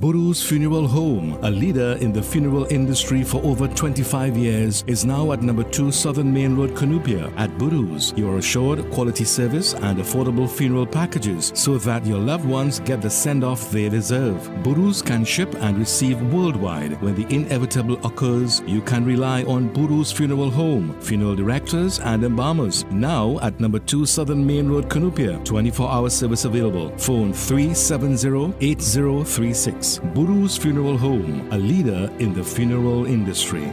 Boodoo's Funeral Home, a leader in the funeral industry for over 25 years, is now at number 2 Southern Main Road, Cunupia. At Boodoo's, you are assured quality service and affordable funeral packages so that your loved ones get the send-off they deserve. Boodoo's can ship and receive worldwide. When the inevitable occurs, you can rely on Boodoo's Funeral Home, funeral directors and embalmers. Now at number 2 Southern Main Road, Cunupia. 24-hour service available. Phone 370-8036. Boodoo's Funeral Home, a leader in the funeral industry.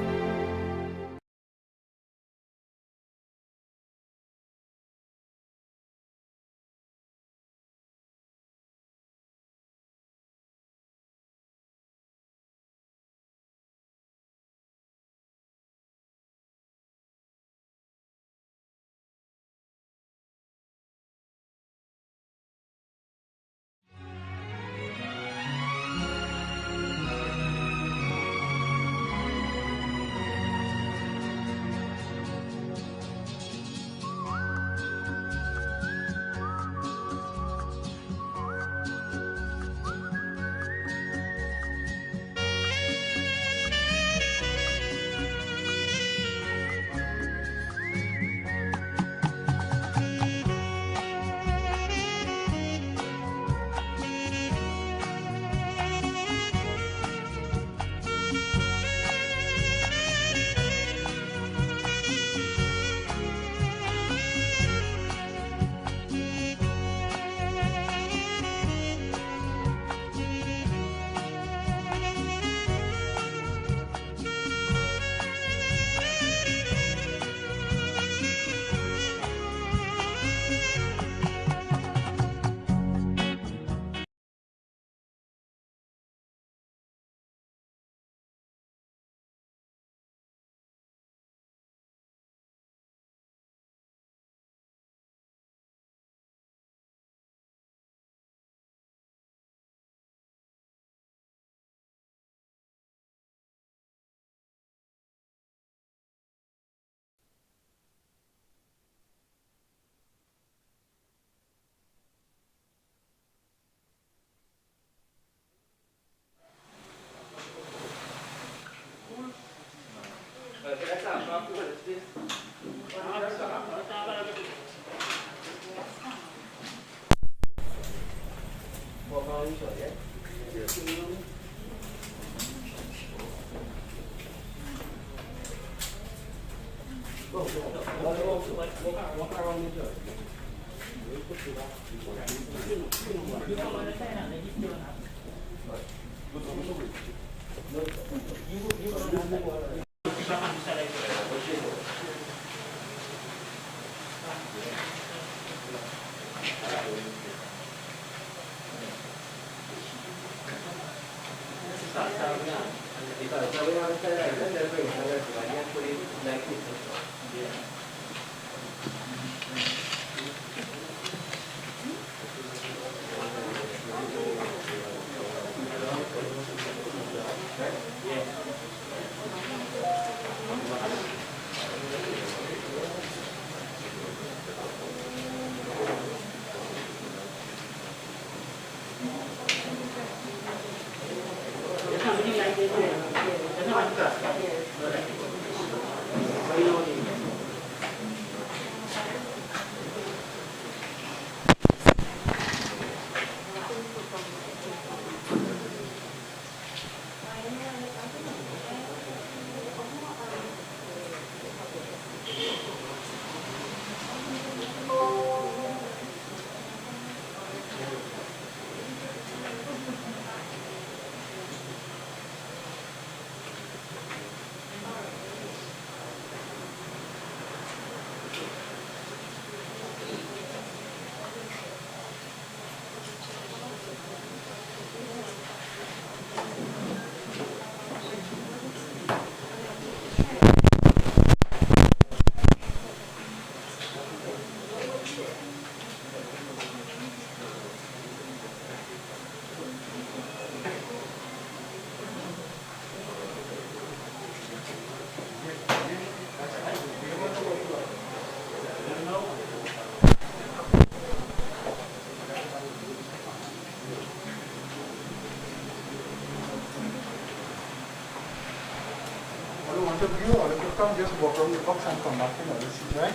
want a view, or if you come just walk around the box and come back to another seat, right?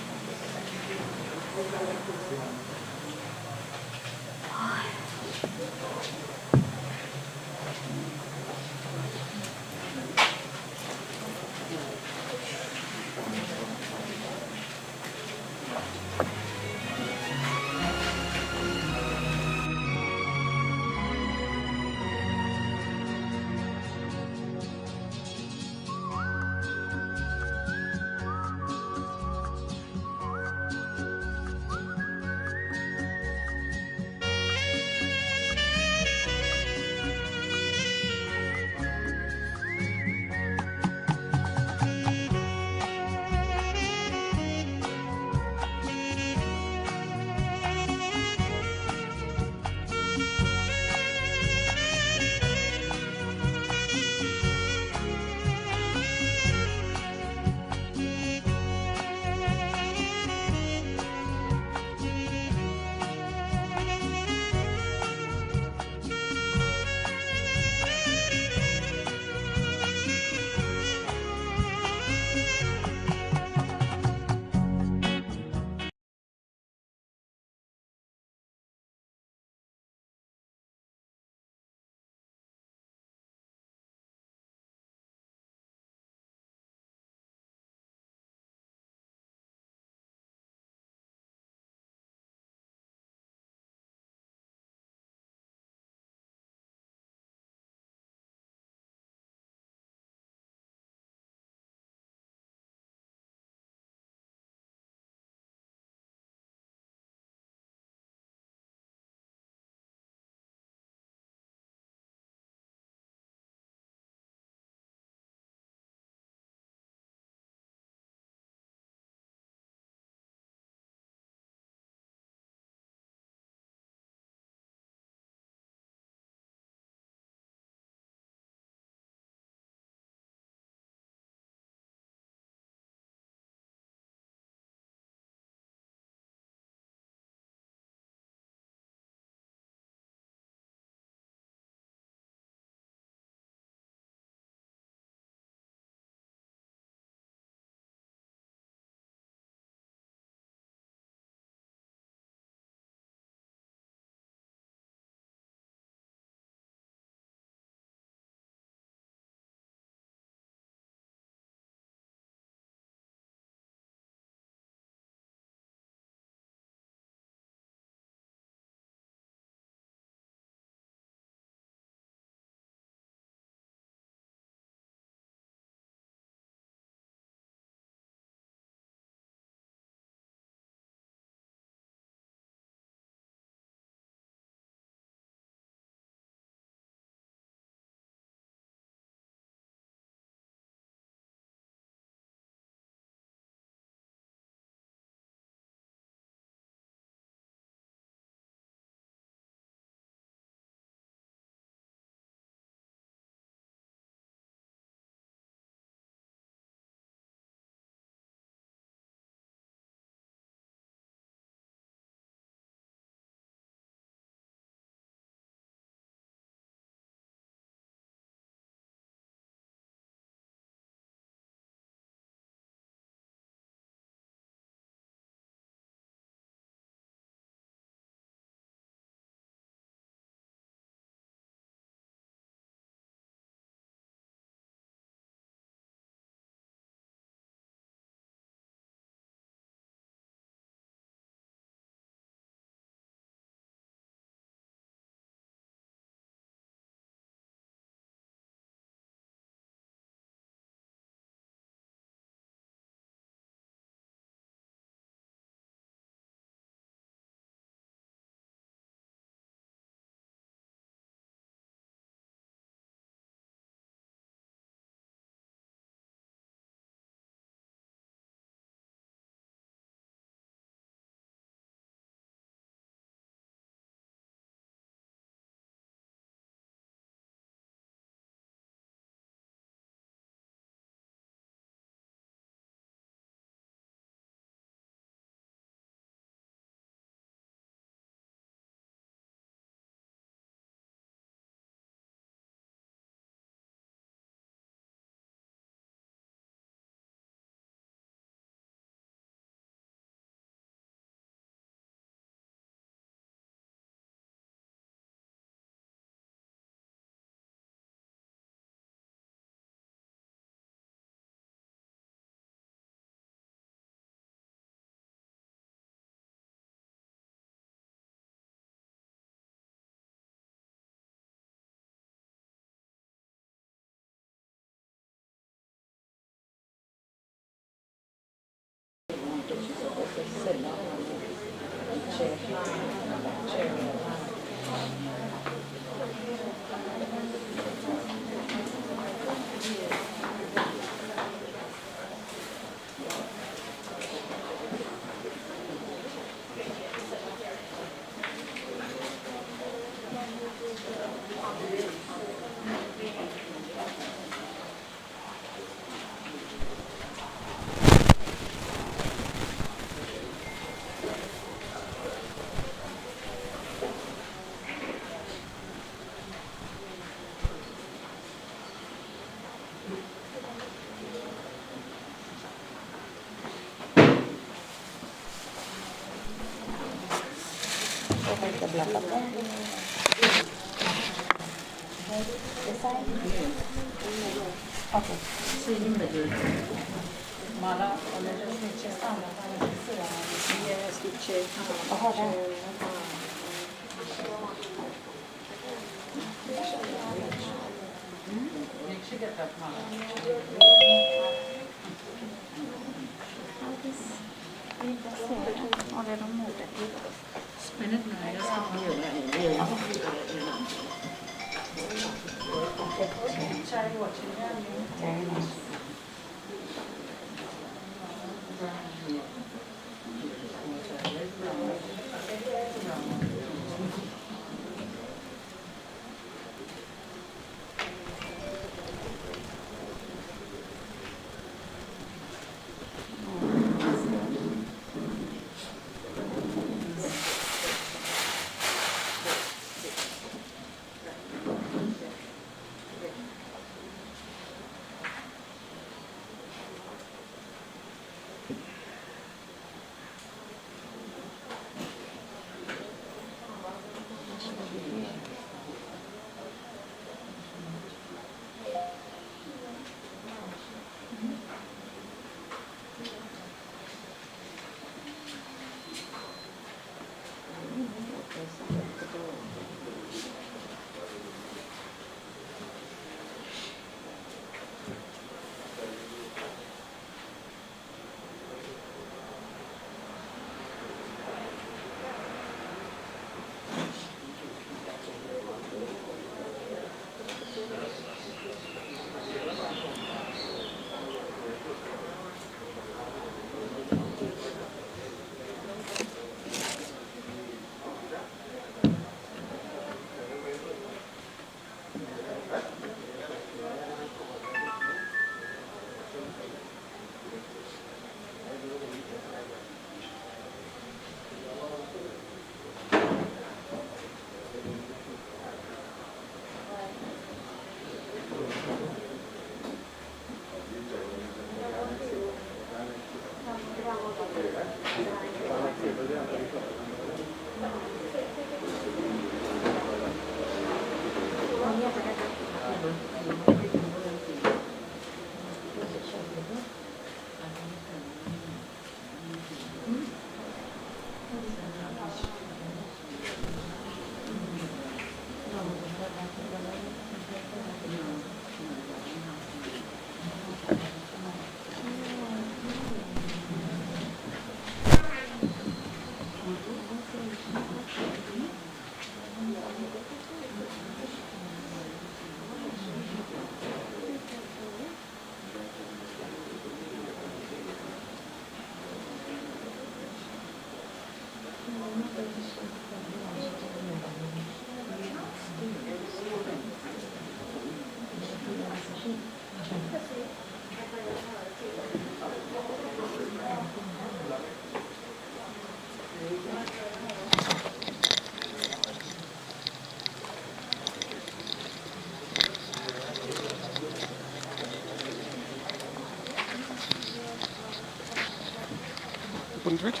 Put it?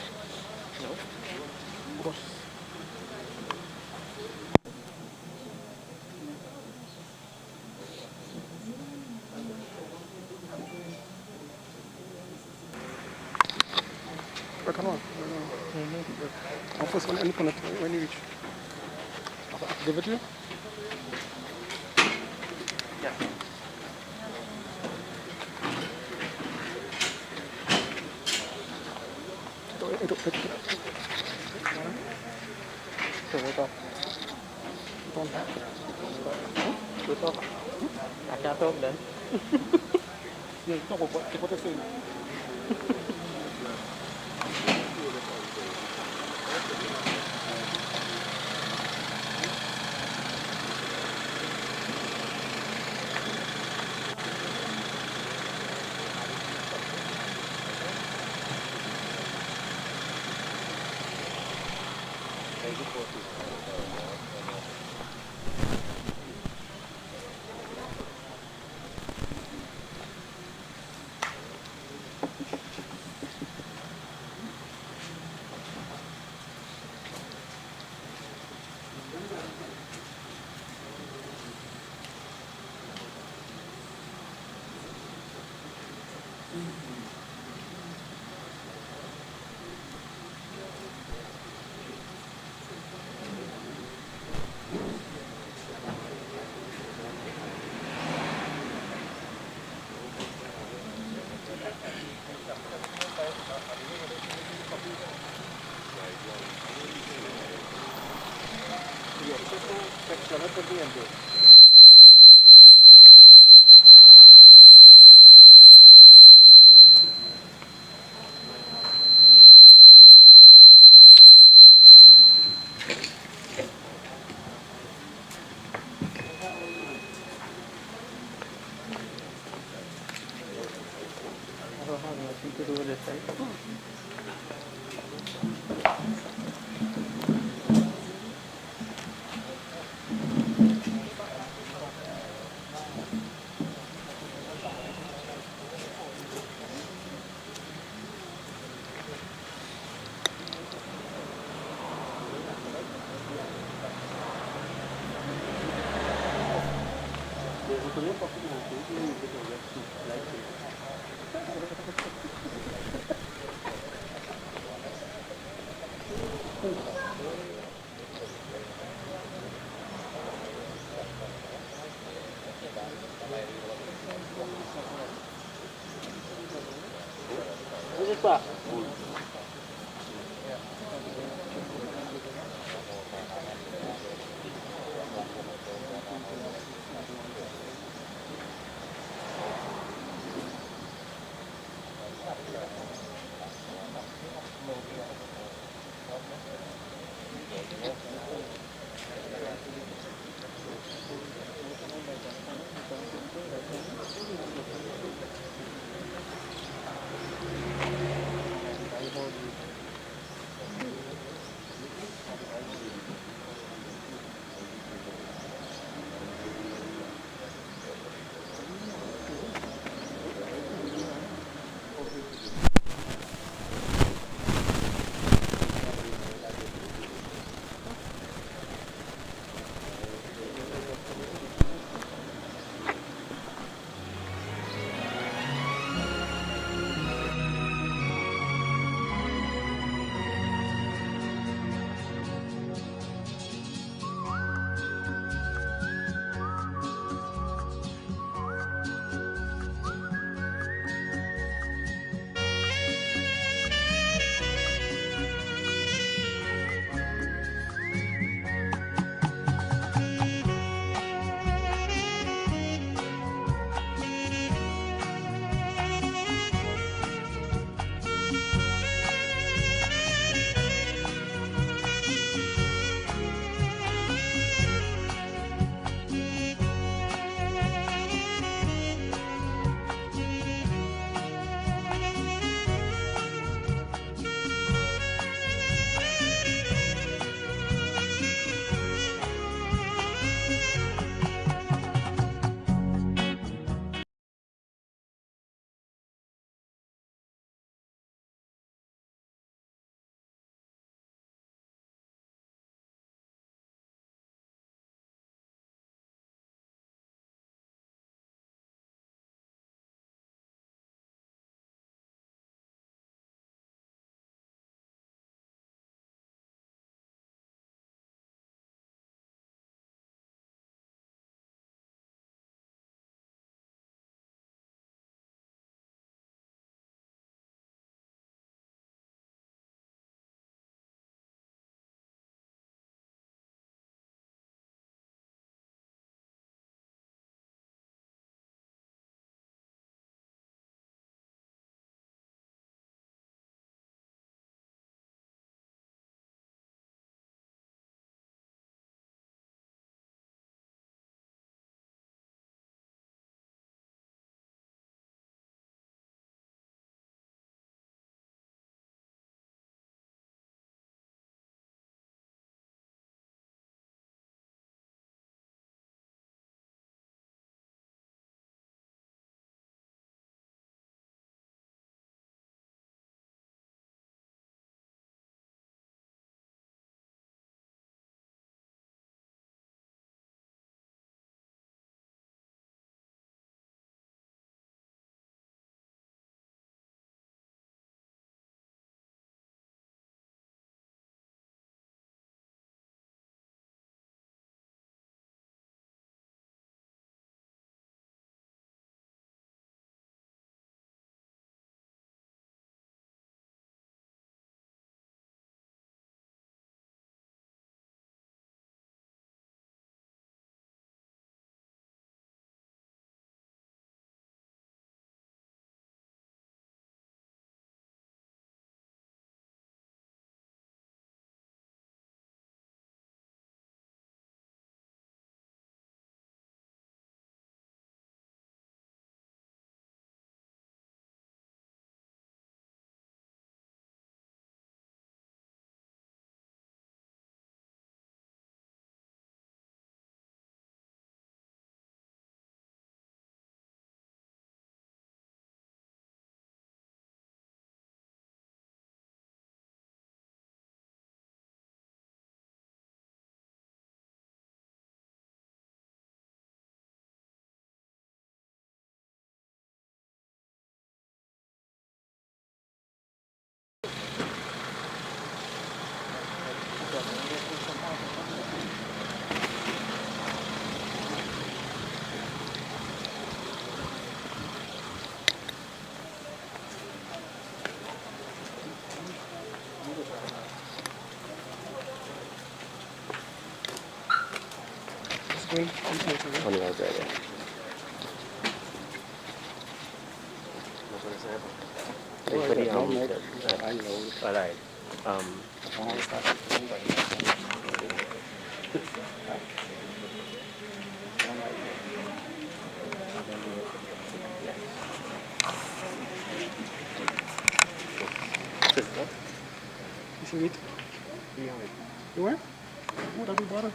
No. Come on. I'll first when you reach. I'll give it to you. Duduk. Tutup. Tutup. Kaca tutup dan. Ya, itu aku buat hipotesis. Pak. Housing. On the outside, yeah. Anybody alright. You see meat? You where? Oh, that'll be butter.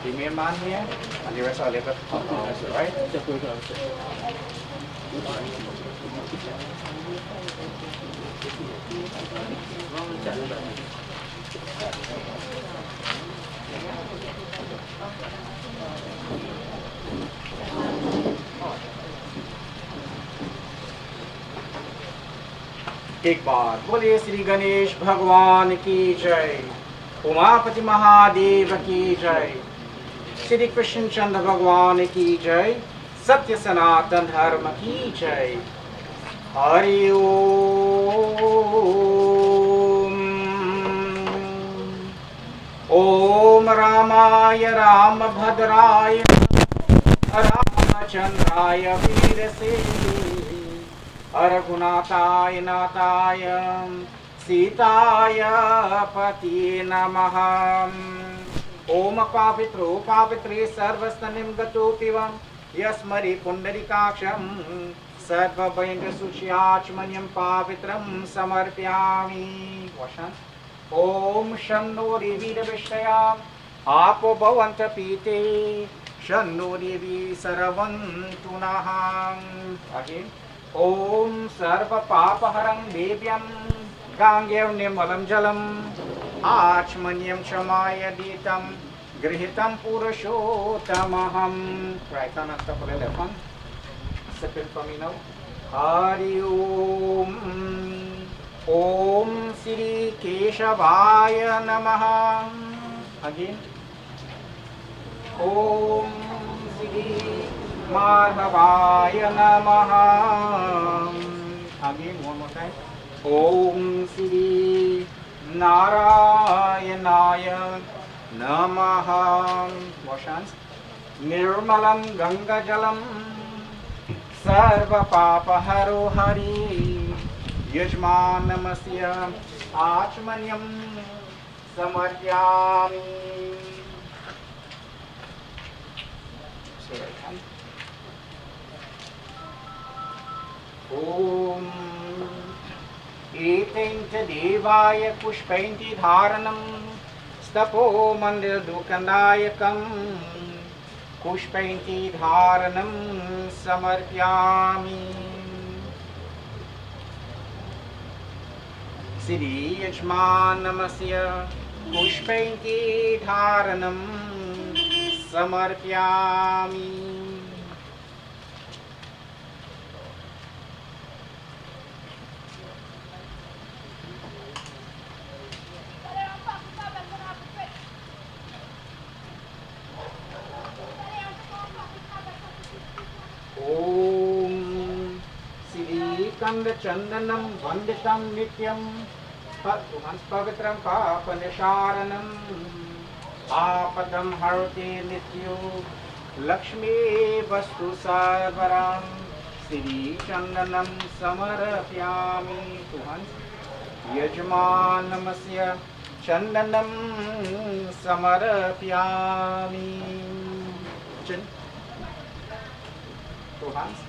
The main man here, and the rest are left at home, right? एक बार बोले श्री गणेश भगवान की जय, उमापति महादेव की जय, श्री कृष्ण चंद्र भगवान की जय, सत्य सनातन धर्म की जय। हरि ओम रामाय रामभद्राय रामचंद्राय वीरसे रघुनाथाय नाथाय सीताय पति नमः। ओम पावित्रो पावित्रे सर्वस्तनिं गतोऽपिवं यस्मरि पुण्डरीकाक्षं सर्वभयङ्करसुचियाचमनीयं पावित्रं समर्पयामि। ओम शन्नो वीरविष्टया आपो भवन्त पीते शन्नो देवी सरवन्तु नः। अगेन ओम सर्वपापहरं देव्यं गाङ्गेयं निर्मलं जलम् आचमनीयं क्षमाय दीतं गृहीतं पुरुषोत्तमहं। Right hand up for the left hand. Second for me now. Hari Om. Om Shri Keshavaya Namaha. Again. Om Shri Madhavaya Namaha. Again, one more time. Om Shri Narayanaya Namaha. Wash hands. Nirmalam Ganga Jalam Sarva Papa Haro Hari Yajmanamsya Achmanyam Samarpyami. Om Etenta Devaya Pushpainti Dharanam Stapo Mandil Dukandayakam Pushpainti Dharanam Samarpyami. Sri Yajmanamasya Pushpainti Dharanam Samarpyami. Om Sri Kanda Chandanam Vanditam Nityam Pavitram Papanisharanam Apadam Harati Nityo Lakshmi Vastu Sarvaram Sri Chandanam Samarapyami. Yajmanamasya Chandanam Samarapyami. Two hands.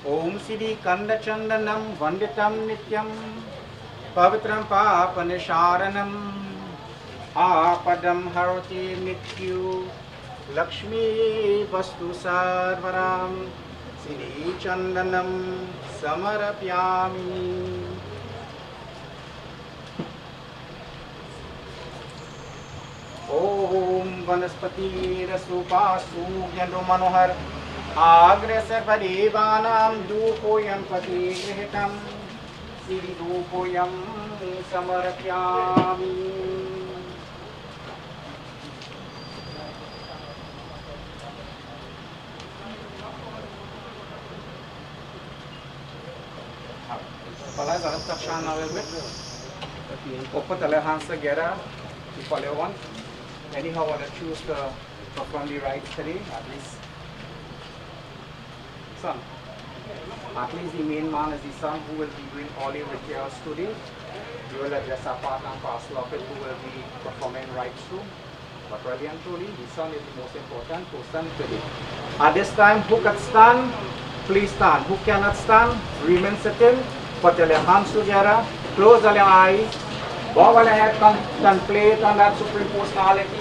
Om Siddhi Kanda Chandanam Vanditam Nityam Pavitram Papanisharanam Apadam Harati Nityu Lakshmi Vastu Sarvaram Siddhi Chandanam Samarapyami. Om Vanaspati Rasupasu Yandro Manohar Agresar Padevanam Dupoyam Pati Grihitam Siri Dupoyam Samarapyami. Palai Zarat Takshan now a little bit. Open the hands together to follow one. Anyhow, I want to choose to perform the right today, at least. Son. At least the main man is the son who will be doing all your rituals today. You will address our part and parcel of it who will be performing rites too. But really and truly, the son is the most important person today. At this time, who can stand, please stand. Who cannot stand, remain sitting. Put your hands together, close all your eyes. Bow our head, contemplate on that Supreme Personality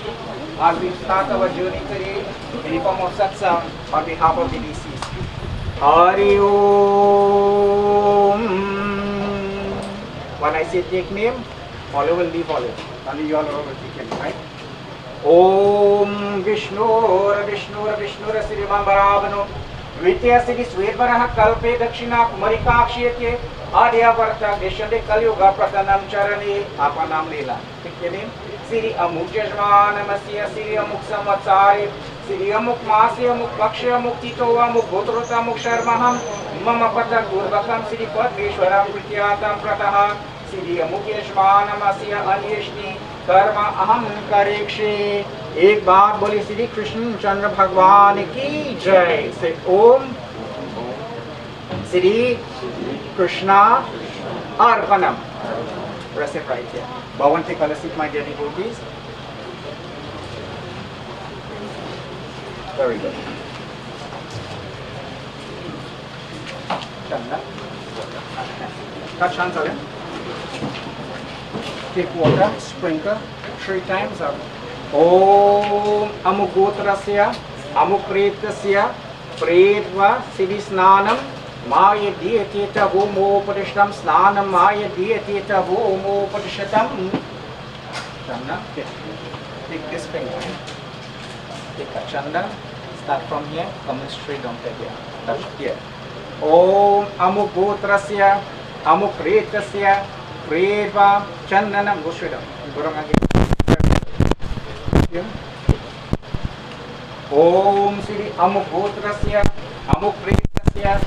as we start our journey today in the form of satsang on behalf of the deceased. Hari Om. When I say take name, all will leave all it. Only you all will take it, right? Om Vishnur Vishnur Vishnur Sriman Bharavano Vitya Siddhi Svedvaraha Kalpe Dakshina Kumarikakshiyate Adyavarta Deshande Kalyuga Pratanam Charani Apanam Leela. Take your name. Siri Amuk Jajmanamasya Siri Amuk Samatsari Siri Amuk Masya Amuk Pakshya Amuk Tito Amuk Gotrota Amuk Sharmaham Mama Pata Gurvakam Siri Padmeshwaram Prityatam Prataha Siri Amuk Jajmanamasya Anyeshni कर्म अहम करेक्षे एक बार बोली श्री कृष्ण चंद्र भगवान की जय से ओम Shri Krishna अर्पणम. Press it right here. Bhavanti Kalasit, my dear devotees. Very good. Chanda. Touch hands again. Take water, sprinkle 3 times up. Om Amugotrasya Amupretasya Predva Siddhisnanam Maya Diyatita Vomopadishtam Snanam Maya Diyatita Vomopadishatam. Chanda. Take this finger. Take a chanda. Start from here. Come straight down to here. Touch here. Om Amugotrasya Amupretasya Preva Chandanam. Go straight down. Go down again. Om Sri Amugotrasya Amupretasya.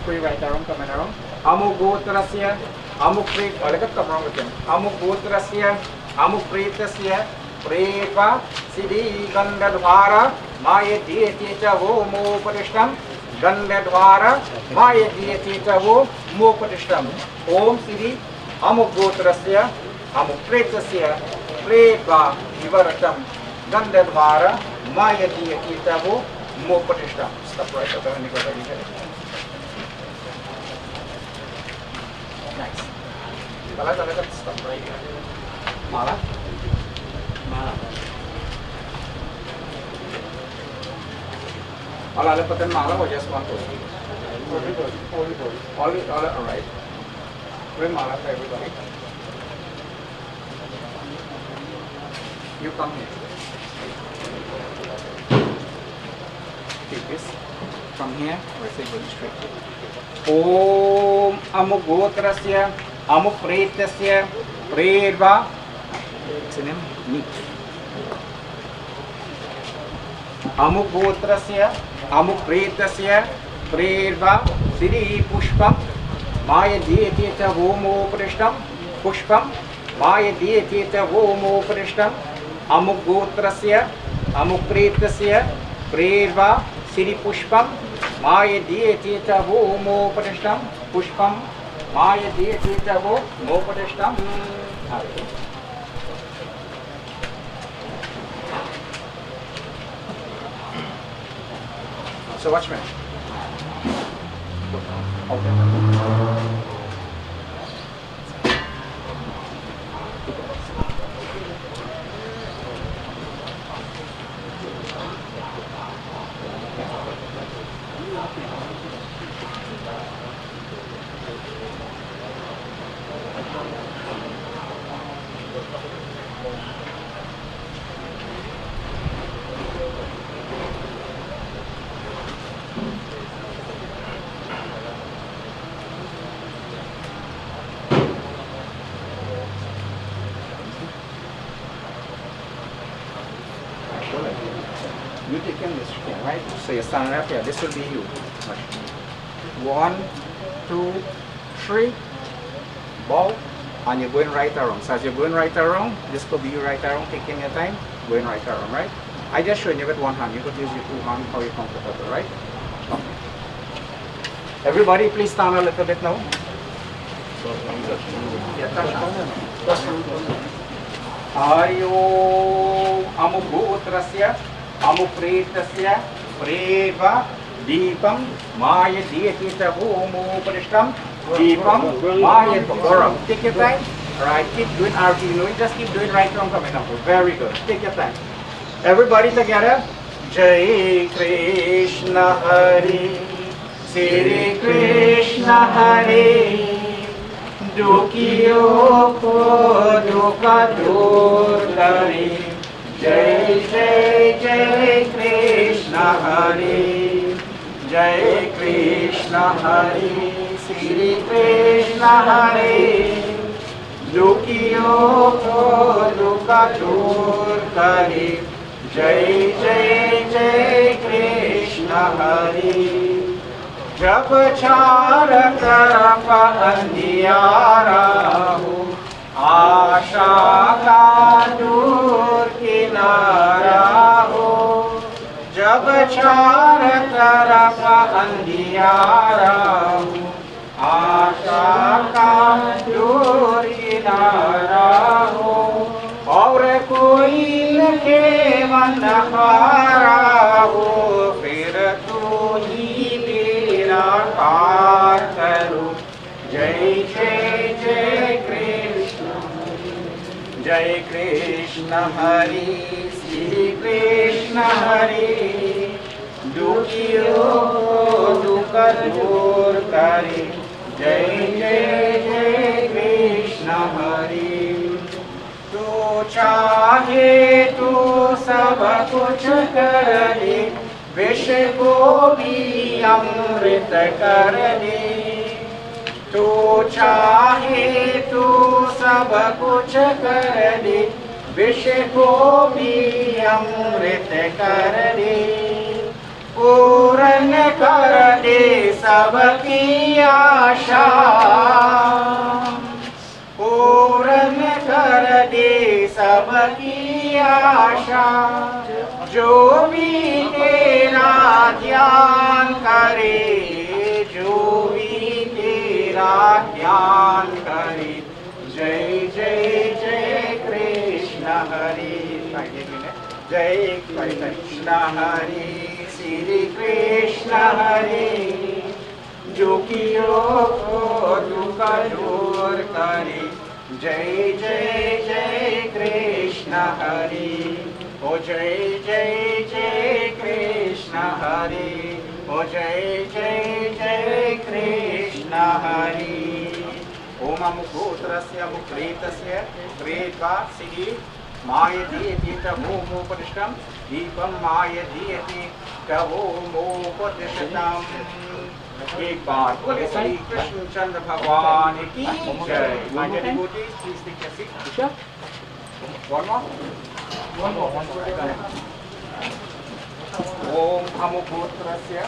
Pray right around, come around. Amugotrasya Amupret. Oh, let us come around again. Amugotrasya Amupretasya Preva Siddhi Gandadvara Maya Diyatita Vomopadishtam Gandadvara Maya Diyatita Vomopadishtam. Om Sri Amugotrasya Amupretasya Preva Vivaratam Gandadvara Maya Diyatita Vomopadishtam. Stop right up and go ahead. Nice. Mala, stop right here. Mala. Mala. All other put in mala or just one person? All right. Bring mala for everybody. You come here. Take this. From here, we're saying go straight. Om Amugotrasya Amupretasya Prerva. What's the name? Neat. Amugotrasya Amupretasya Prerva Siddhi Pushpam Maya Diyatita Vomopadishtam Pushpam Maya Diyatita Vomopadishtam Amugotrasya Amupretasya Prerva Siddhi Pushpam Maya Diyatita Vomopadishtam Pushpam Maya Diyatita Vomopadishtam. So watch me. Okay. You take in this thing, right? So you're standing up here. This will be you. 1, 2, 3. Bow. And you're going right around. So as you're going right around, this could be you right around, taking your time, going right around, right? I just showing you with one hand. You could use your 2 hands how you're comfortable, right? Okay. Everybody, please stand a little bit now. Ayo Amugotrasya Amupretasya Preva Deepam Maya Diyatita Vomopadishtam Deepam Maya Dvaram. Take your time. Alright, keep doing RT. You know, just keep doing right from coming up. Very good. Take your time. Everybody together. Jai Krishna Hare Sri Krishna Hare Dukiyo ko duka dur kare जय जय जय कृष्ण हरे जय कृष्ण हरे श्री कृष्ण हरे दुखियों को दुख दूर करे जय जय जय कृष्ण हरे जब चार तरफ अंधियारा हो आशा का दूर किनारा हो जब चार तरफ अंधियारा हो आशा का दूर किनारा हो और कोई केवल हारा हो फिर तू ही मेरा पार करो जय जय जय कृष्ण हरि श्री कृष्ण हरि दुखियों को दुख दूर करे जय जय जय कृष्ण हरि तू चाहे तो सब कुछ कर दे विष को भी अमृत कर दे तू चाहे तो सब कुछ कर दे विष को भी अमृत कर दे पूर्ण कर दे सबकी आशा पूर्ण कर दे सबकी आशा जो भी तेरा ध्यान करे जो भी तेरा ध्यान करे जय जय जय कृष्ण हरि जय कृष्ण हरि श्री कृष्ण हरि जो कियो को दुख दूर करे जय जय जय कृष्ण हरि ओ जय जय जय कृष्ण हरि ओ जय जय जय कृष्ण हरि ओम अमुकूत्रस्य मुक्रीतस्य प्रेत्वा सिद्धि मायदीयति तमोमुपदिष्टं दीपं मायदीयति तमोमुपदिष्टम् एक बार बोले श्री कृष्ण चंद्र भगवान की जय My dear devotees, please take your seat. One more. ओम अमुकूत्रस्य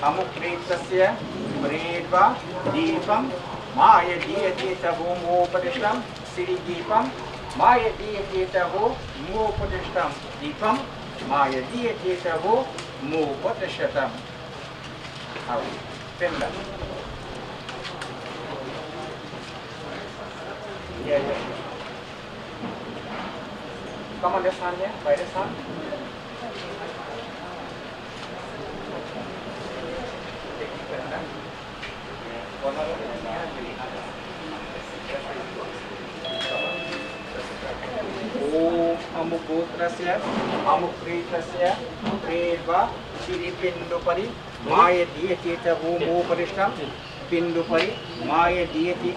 अमुक्रीतस्य प्रेत्वा दीपं मायदीयति तमोमुपदिष्टं श्रीदीपं मायदीयति तमोमुपदिष्टं दीपं मायदीयति तमोमुपदिष्टम् Yeah. Come on this hand here, by this hand. अमुकूत्रस्य अमुक्रीतस्य प्रेत्वा श्रीपिण्डुपरि मायदीयति तमोमुपदिष्टं पिण्डुपरि मायदीयति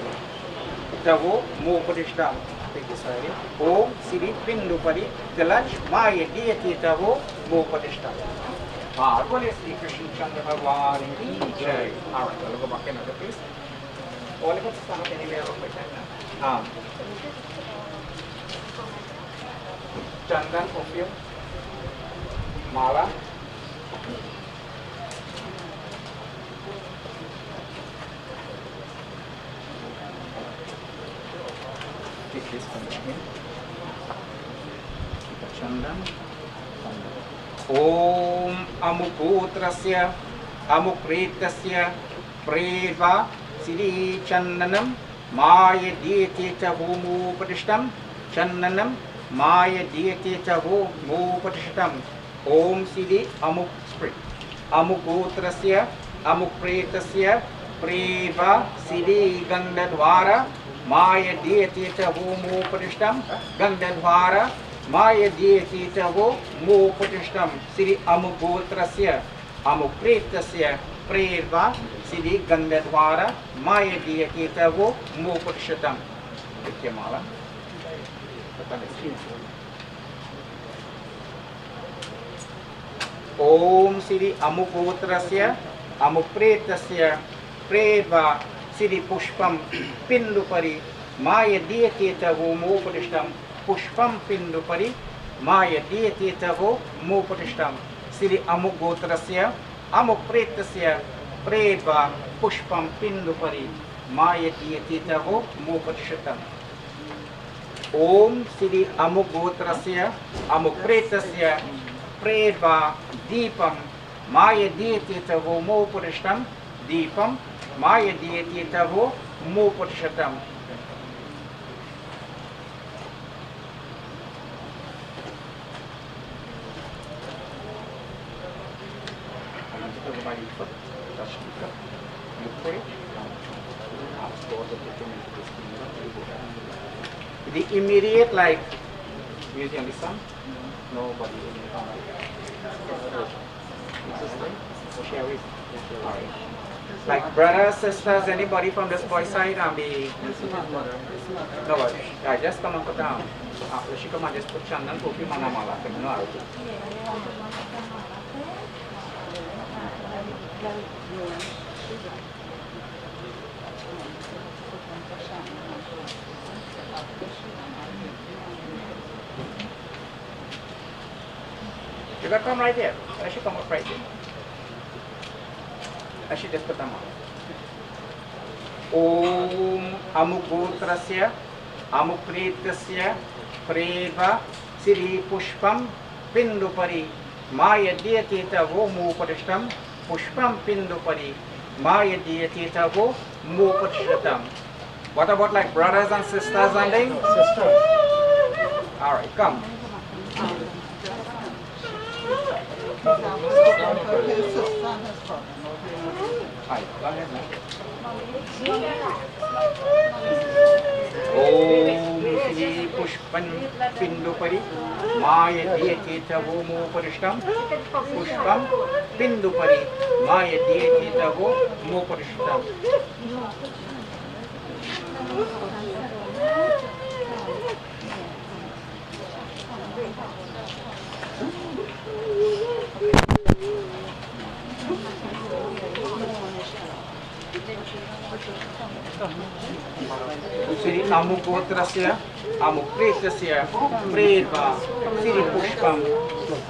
तमोमुपदिष्टम् ओम श्री पिण्डुपरि तिलक मायदीयति तमोमुपदिष्टम् बोले श्री कृष्ण चंद्र भगवान की जय लोगों बाकी नजर please all of us stand anywhere on the chandan perfume माला चंदन ओम अमुकूत्रस्य अमुक्रीतस्य प्रेत्वा श्री चंदनं मायदीयति तमोमुपदिष्टं चंदनं मायदीयति तमोमुपदिष्टम् ओम श्री अमुकूत्रस्य अमुक्रीतस्य प्रेत्वा श्री गंधद्वारा मायदीयति तमोमुपदिष्टं गंधद्वारा मायदीयति तमोमुपदिष्टं श्री अमुकूत्रस्य अमुक्रीतस्य प्रेत्वा श्री गंधद्वारा मायदीयति तमोमुपदिष्टम् माला Om Siri Amugotrasya Amupretasya Preva Siri Pushpam Pindupari Maya Diaketavo Mopatishtam Pushpam Pindupari Maya Diaketavo Mopatishtam Siri Amugotrasya Amupretasya Preva Pushpam Pindupari Maya Diaketavo Mopatishtam Om Siri Amugotrasya Amupretasya Preva Deepam Maya Dietitavo Mopurishtam Deepam Maya Dietitavo Mopurishatam. The immediate like using the sun, nobody in the family. Share it. Like brothers, sisters, anybody from this boy side and the nobody. I just come and put down. After she come and just put Chandan perfume on Amala. No, you got come right there. I should come up right there. I should just put them on. Om Amugotrasya Amupretasya Preva Siri Pushpam Pindupari Maya Diatita Vo Mupadishtam Pushpam Pindupari Maya Diatita Vo Mupadishtam. What about like brothers and sisters and they? Sisters. Alright, come. Om Sri Pushpan Pindupari Maya Dietita Vomo Parishtam Pushpam Pindupari Maya Dietita Vomo Parishtam. Siri Amugotrasya Amupretasya Preva Siri Pushpam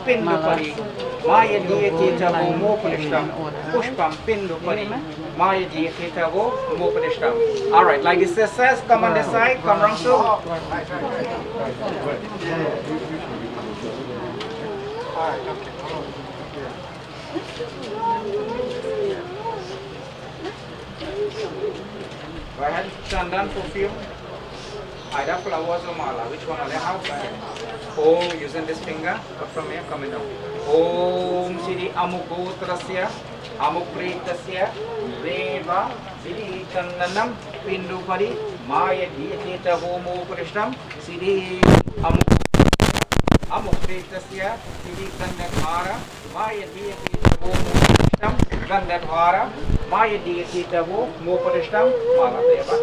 Pindupari Maya Dietita Vomo Parishtam Pushpam Pindupari Maya Dietita Vomo Parishtam. Alright, like the sisters, come on this side, come round through. Go ahead, Chandan perfume, either flowers or mala, which one are they have? Om, using this finger, but from here, coming down. Om Siri Amugotrasya Amupretasya Reva Siri Chandanam Pindupari Maya Dietita Vomo Parishtam Siri Amupretasya Siri Chandanmara Maya Dietita Vomo Parishtam Gandadhara Maya Dietita Vomo Parishtam Mala Deva.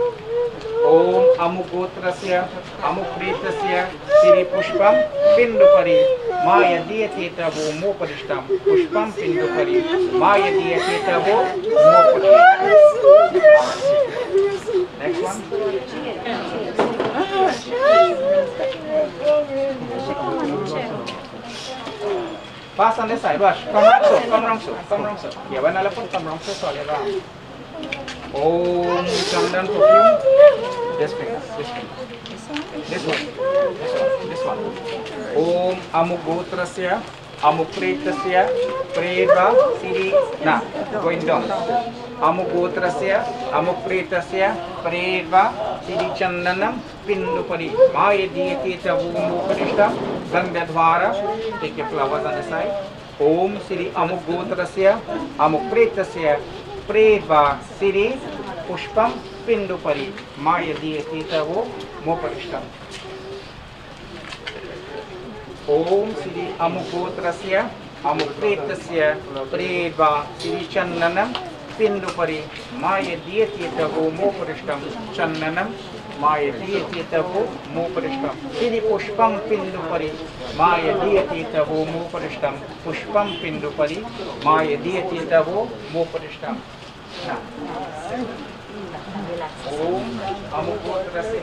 Om Amugotrasya Amupretasya Siri Pushpam Pindupari Maya Dietita Vomo Parishtam Pushpam Pindupari Maya Dietita Vomo Parishtam. Next one. Pass on this side, Rush. Come round so, come round so, come round so. Yeah, when I put come round so, sorry, around. Om Chandan perfume. This finger, this finger. This one, this one. Om Amugotrasya Amupretasya Preva Siri. Nah, going down. Amugotrasya Amupretasya Preva Siri Chandanam Pindupari Maya Dietita Vomo Parishtam Gandadhara. Take your flowers on the side. Om Siri Amugotrasya Amupretasya Preva Siri Pushpam Pindupari Maya Dietita Vomo Parishtam. Om Siri Amugotrasya Amupretasya Preva Siri Chandanam पिंडुपरि मायदीयतीतवो मोपरिष्टं चंदनं मायदीयतीतवो मोपरिष्टं सिरि पुष्पं पिंडुपरि मायदीयतीतवो मोपरिष्टं पुष्पं पिंडुपरि मायदीयतीतवो मोपरिष्टं ओम अमुगोत्रस्य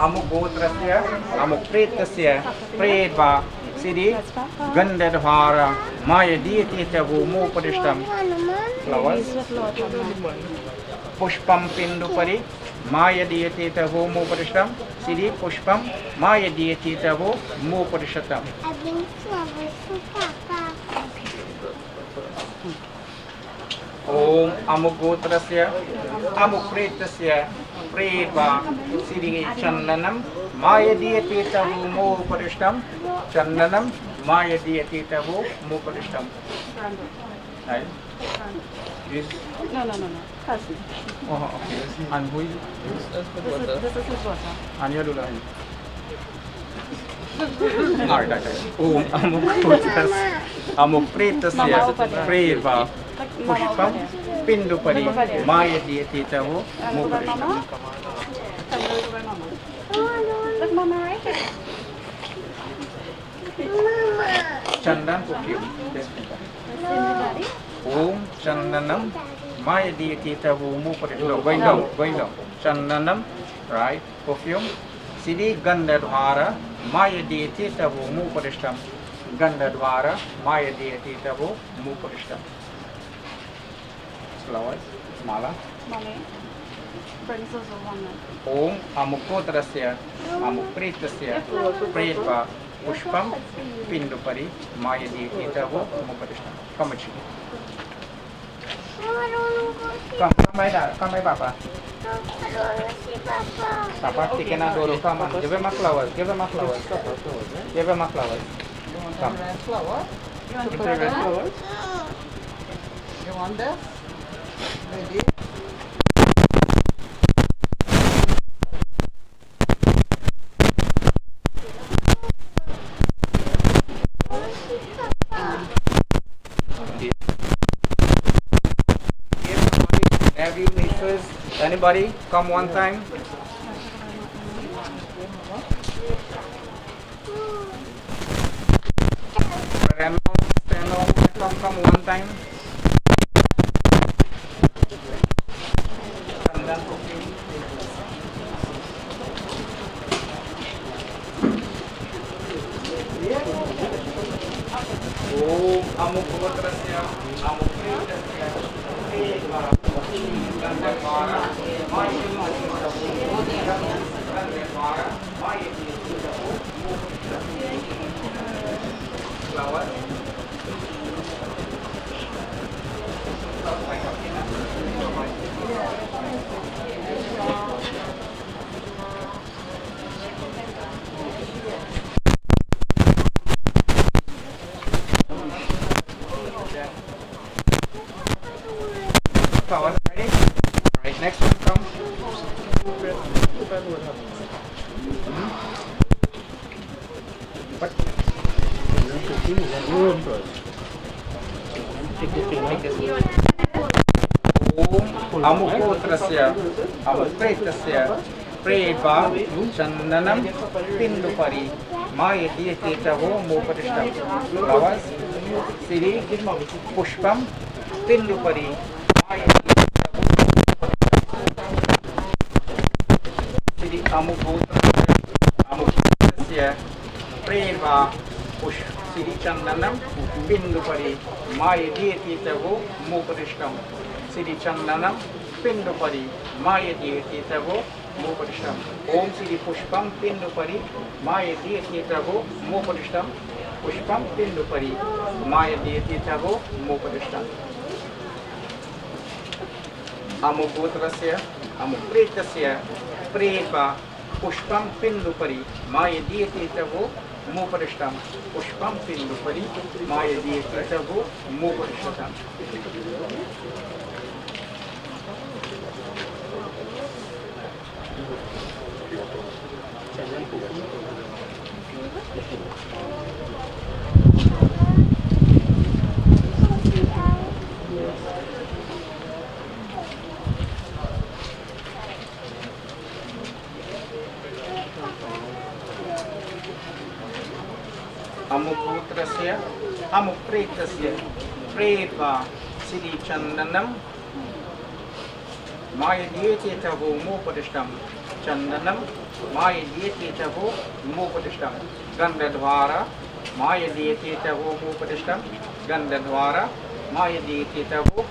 अमुगोत्रस्य अमुप्रेतस्य प्रेत्वा सिरि गंधर्वार मायदीयतीतवो मोपरिष्टं flowers पुष्पं पिंडुपरि मायदीयतीतवो मोपरिष्टं सिरि पुष्पं मायदीयतीतवो मोपरिष्टं ओम अमुगोत्रस्य अमुप्रेतस्य प्रेत्वा सिरि चंदनं मायदीयतीतवो मोपरिष्टं चंदनं मायदीयतीतवो मोपरिष्टं right this No. Cousin. oh okay and who is This is his daughter. and your dula right ओम अमुगोत्रस्य अमुप्रेतस्य प्रेत्वा पुष्पं पिंडुपरि मायदीयतीतवो मोपरिष्टं Look, Mama, right here. Chandan perfume Om Chandanam मायदीयतीतवो मोपरिष्टं going down Chandanam right perfume सिरि गंधर्वार मायदीयतीतवो मोपरिष्टं गंधर्वार मायदीयतीतवो मोपरिष्टं flowers mala Mommy, brings us a woman. ओम अमुगोत्रस्य अमुप्रेतस्य प्रेत्वा पुष्पं पिंडुपरि मायदीयतीतवो मोपरिष्टं come by papa papa taking a dolo come on give him a flowers come You want to put red it on? flowers You want this? Ready? Every nieces, anybody come one time? Come one time. Om अमुगोत्रस्य अमुप्रेतस्य प्रेत्वा गंधर्वार मायदीयतीतवो flower flowers ready? Right, next one come. What? Om अमुगोत्रस्य अमुप्रेतस्य प्रेत्वा चंदनं पिंडुपरि मायदीयतीतवो मोपरिष्टं flowers सिरि पुष्पं पिंडुपरि सिरि अमुगोत्रस्य प्रेत्वा सिरि चंदनं पिंडुपरि मायदीयतीतवो मोपरिष्टं सिरि चंदनं पिंडुपरि मायदीयतीतवो मोपरिष्टं ओम सिरि पुष्पं पिंडुपरि मायदीयतीतवो मोपरिष्टं पुष्पं पिंडुपरि मायदीयतीतवो मोपरिष्टं अमुगोत्रस्य अमुप्रेतस्य प्रेत्वा पुष्पं पिंडुपरि मायदीयतीतवो मोपरिष्टं पुष्पं पिंडुपरि मायदीयतीतवो मोपरिष्टं अमुपुत्रस्य अमुप्रेतस्य प्रेत्वा सिरिचन्दनं मायदीयते च वो मोपदिष्टं चन्दनं मायदीयते च वो मोपदिष्टं गन्धद्वारा मायदीयते च वो मोपदिष्टं गन्धद्वारा मायदीयते च वो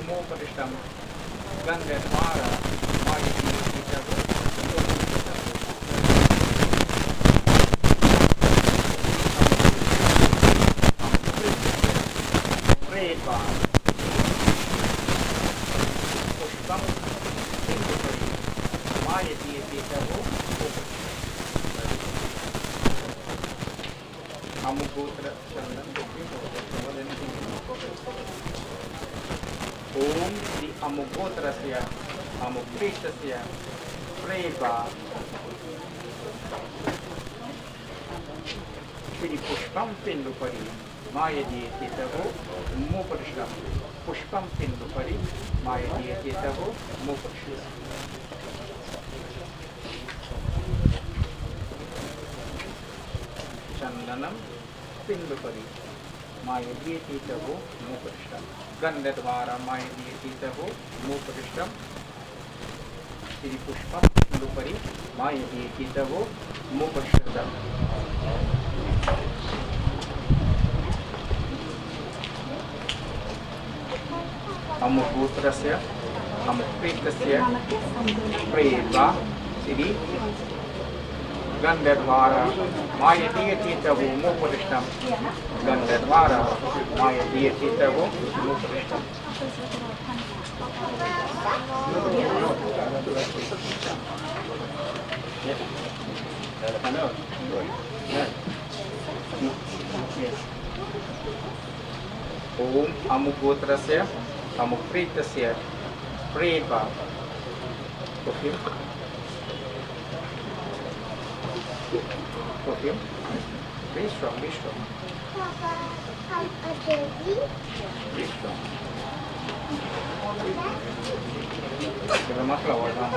मोपदिष्टम् ओम श्री अमुगोत्रस्य अमुप्रेतस्य प्रेवा श्री पुष्पं पिण्डुपरि मायदीयते तवो मोपदिष्टं पुष्पं पिण्डुपरि मायदीयते तवो मोपदिष्टं चन्दनं पिण्डुपरि मायदीयते तवो मोपदिष्टं गन्धद्वारा मायदीयते तवो मोपदिष्टं श्रीपुष्पं पिण्डुपरि मायदीयते तवो मोपदिष्टम् अमुपुत्रस्य अमुप्रेतस्य प्रेत्वा श्री गन्धद्वारा मायदीयते तवो मोपदिष्टं गन्धद्वारा मायदीयते तवो मोपदिष्टम् ओम अमुगोत्रस्य अमुप्रेतस्य प्रेत्वा Okay. Be strong, be strong. Be strong. Kita masalah wajah.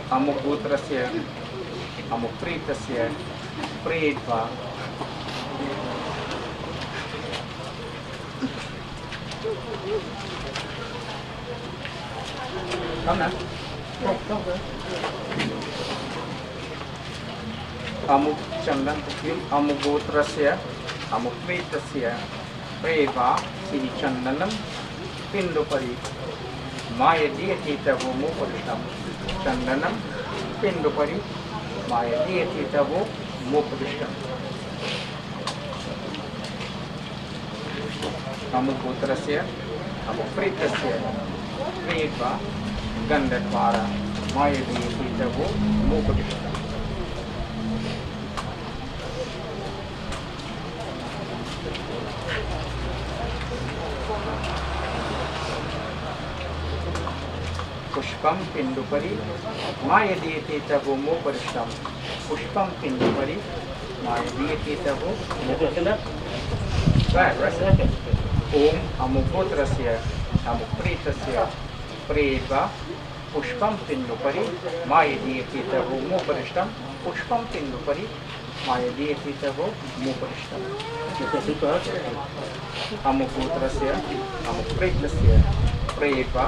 Amuputrasya, amupritasya, pretva. Come now. Come. अमुक चंदन अमुगोत्रस्य अमुप्रेतस्य प्रेवा श्री चंदनं पिण्डुपरि मायदीयते तवो मोपदिष्टं चंदनं पिण्डुपरि मायदीयते तवो मोपदिष्टम् अमुगोत्रस्य अमुप्रेतस्य प्रेवा गन्धद्वारा मायदीयते तवो मोपदिष्टम् पुष्पं पिण्डुपरि मायदीयते तवो मोपदिष्टं पुष्पं पिण्डुपरि मायदीयते तवो मोपदिष्टम् ओम अमुगोत्रस्य अमुप्रेतस्य प्रेत्वा पुष्पं पिण्डुपरि मायदीयते तवो मोपदिष्टं पुष्पं पिण्डुपरि मायदीयते तवो मोपदिष्टम् अमुगोत्रस्य अमुप्रेतस्य प्रेत्वा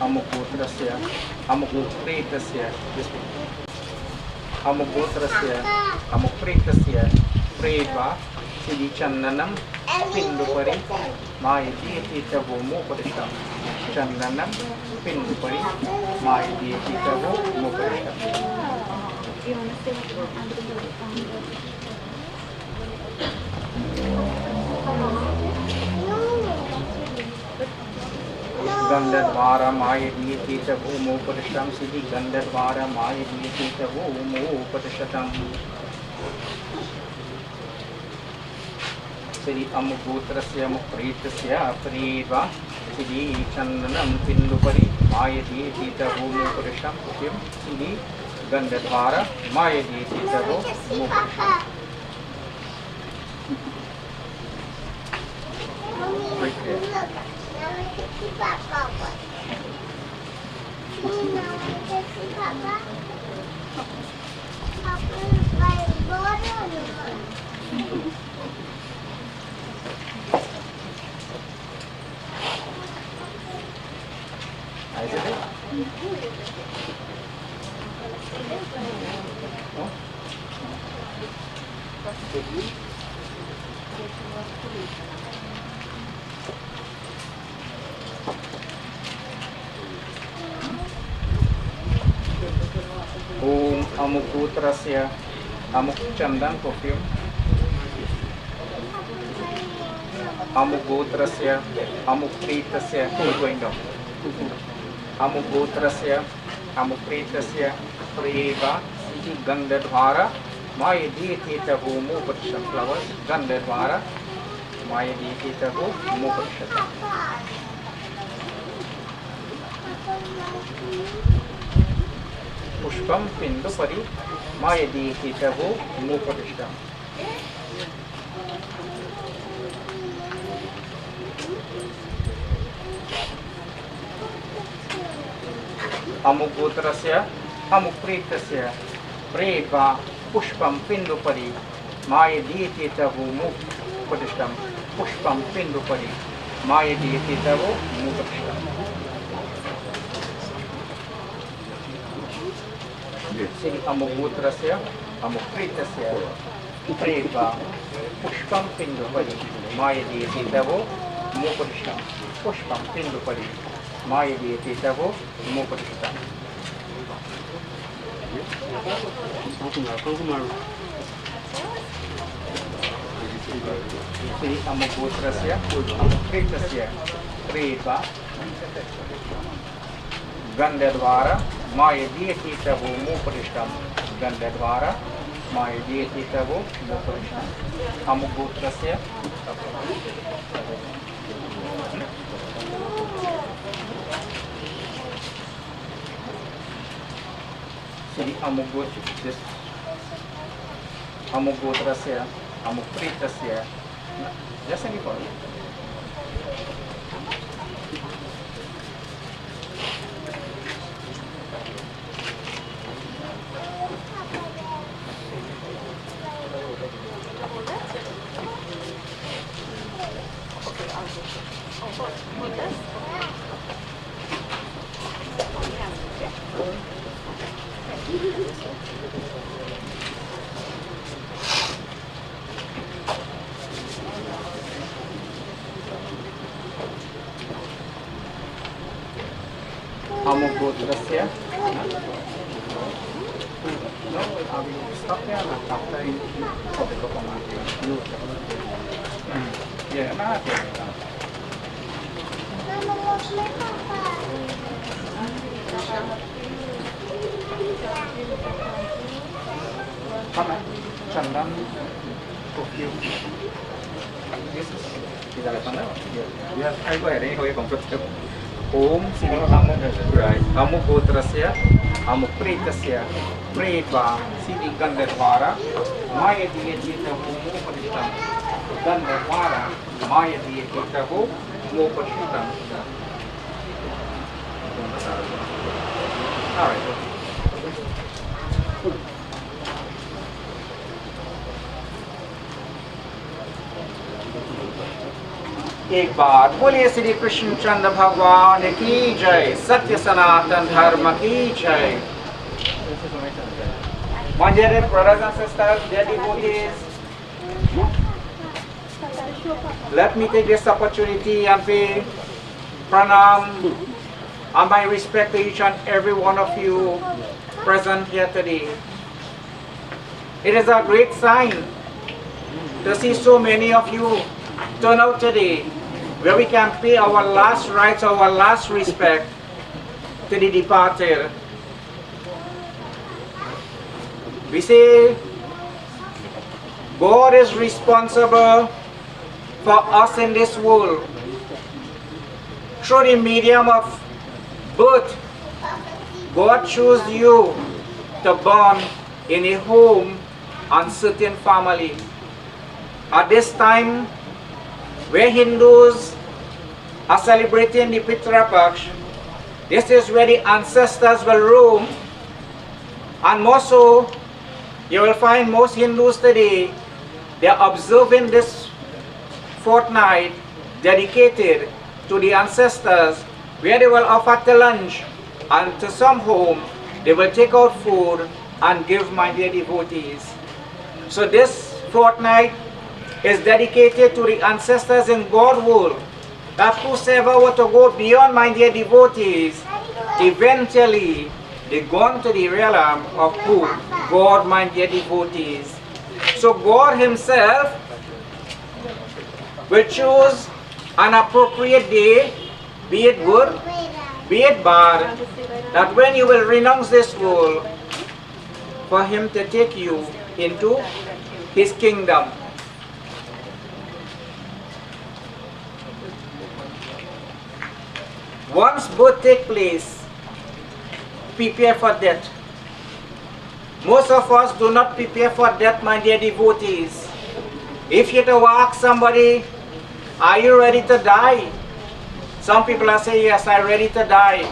अमुगोत्रस्य अमुप्रेतस्य अमुगोत्रस्य अमुप्रेतस्य प्रेत्वा Sidi Chandanam Pindupari Mayati Titavo Mupadisham. Chandanam Pindupari Mayati Titavo Mupadisham. Gandadvara Mayati Titavo Mupadisham. Sidi Gandadvara Mayati Titavo Mupadishatam. Sidi Amuputrasya Mupritasya Priva Sidi Chandanam Pindupari Mayati Titavo Mupadisham. Sidi Gandadvara Mayati Titavo Mupadisham. Right there. Is it? Om Amuputrasya Amuk Chandan perfume. Amuputrasya Amupritasya going down. Amuputrasya Amupritasya Priva Sidi Gandadvara Mayati Titavo Mupadisham. Flowers Gandadvara Mayati Titavo Mupadisham. Pushpam Pindupari Mayati Titavo Mupadisham. Amuputrasya Amupritasya Preva Pushpam Pindupari Mayati Titavo Mupadisham. Pushpam Pindupari Mayati Titavo Mupadisham. Sidi Amuputrasya Amupritasya Preva Pushpam Pindupari Mayati Titavo Mupadisham. Pushpam Pindupari Mayati Titavo Mupadisham. Sidi Amuputrasya Amupritasya Preva Gandadvara Mayati Titavo Mupadisham. Gandadvara Mayati Titavo Mupadisham. Amuputrasya Sidi Amuputrasya Amupritasya. Just any for you. Amuputrasya. No, I will stop there after you put the coconut. Yeah, not come on, Chandan, perfume. This is that yes, I go ahead anyway, comfortable. Om Sidi Amuputrasya Amupritasya Preva Sidi Gandadvara Mayati Titavo Mupadisham. Gandadvara Mayati Titavo Mupadisham. All right. एक बार बोलिए श्री कृष्ण चंद्र भगवान की जय, सत्य सनातन धर्म की जय. My dear brothers and sisters, dear devotees, let me take this opportunity and pay pranam and my respect to each and every one of you present here today. It is a great sign to see so many of you turn out today where we can pay our last rites, our last respect to the departed. We say God is responsible for us in this world through the medium of birth. God chose you to born in a home and certain family. At this time, where Hindus are celebrating the Pitra Paksha, this is where the ancestors will roam, and more so, you will find most Hindus today, they are observing this fortnight dedicated to the ancestors, where they will offer the lunch, and to some home, they will take out food and give my dear devotees. So this fortnight is dedicated to the ancestors in God's world, that whosoever were to go beyond my dear devotees, eventually they gone to the realm of who? God, my dear devotees. So God Himself will choose an appropriate day, be it good, be it bad, that when you will renounce this world, for Him to take you into His kingdom. Once both take place, prepare for death. Most of us do not prepare for death, my dear devotees. If you to ask somebody, are you ready to die? Some people are saying, yes, I'm ready to die.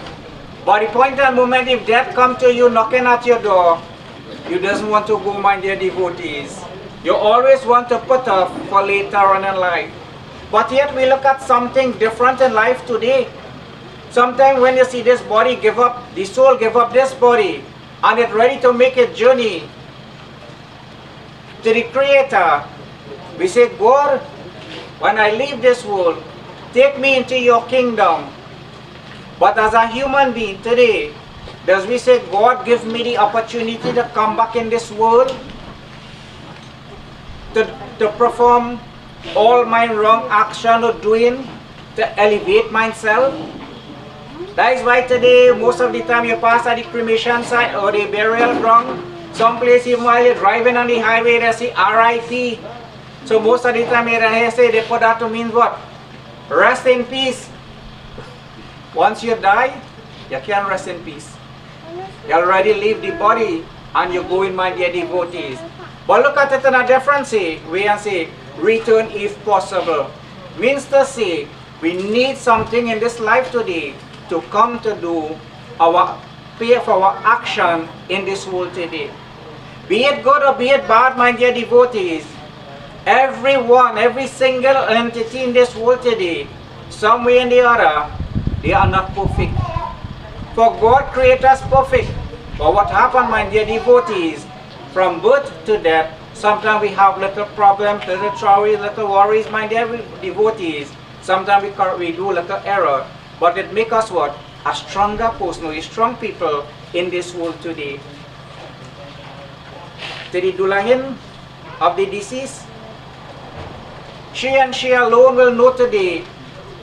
But the point and moment, if death comes to you knocking at your door, you doesn't want to go, my dear devotees. You always want to put off for later on in life. But yet we look at something different in life today. Sometimes when you see this body give up, the soul give up this body, and it's ready to make a journey to the Creator, we say, God, when I leave this world, take me into your kingdom. But as a human being today, does we say, God, give me the opportunity to come back in this world, to perform all my wrong action or doing, to elevate myself? That is why today, most of the time you pass at the cremation site or the burial ground, some place even while you're driving on the highway, they say RIP. So most of the time you say they put that to mean what? Rest in peace. Once you die, you can't rest in peace. You already leave the body and you go in, my dear devotees. But look at it in a different way and say, return if possible. Means to say, we need something in this life today to come to do our pay for our action in this world today. Be it good or be it bad, my dear devotees, everyone, every single entity in this world today, some way or the other, they are not perfect. For God created us perfect. But what happened, my dear devotees, from birth to death, sometimes we have little problems, little troubles, little worries, my dear devotees. Sometimes we do little error. But it makes us what? A stronger person, a strong people in this world today. To the Dulahin of the deceased, she and she alone will know today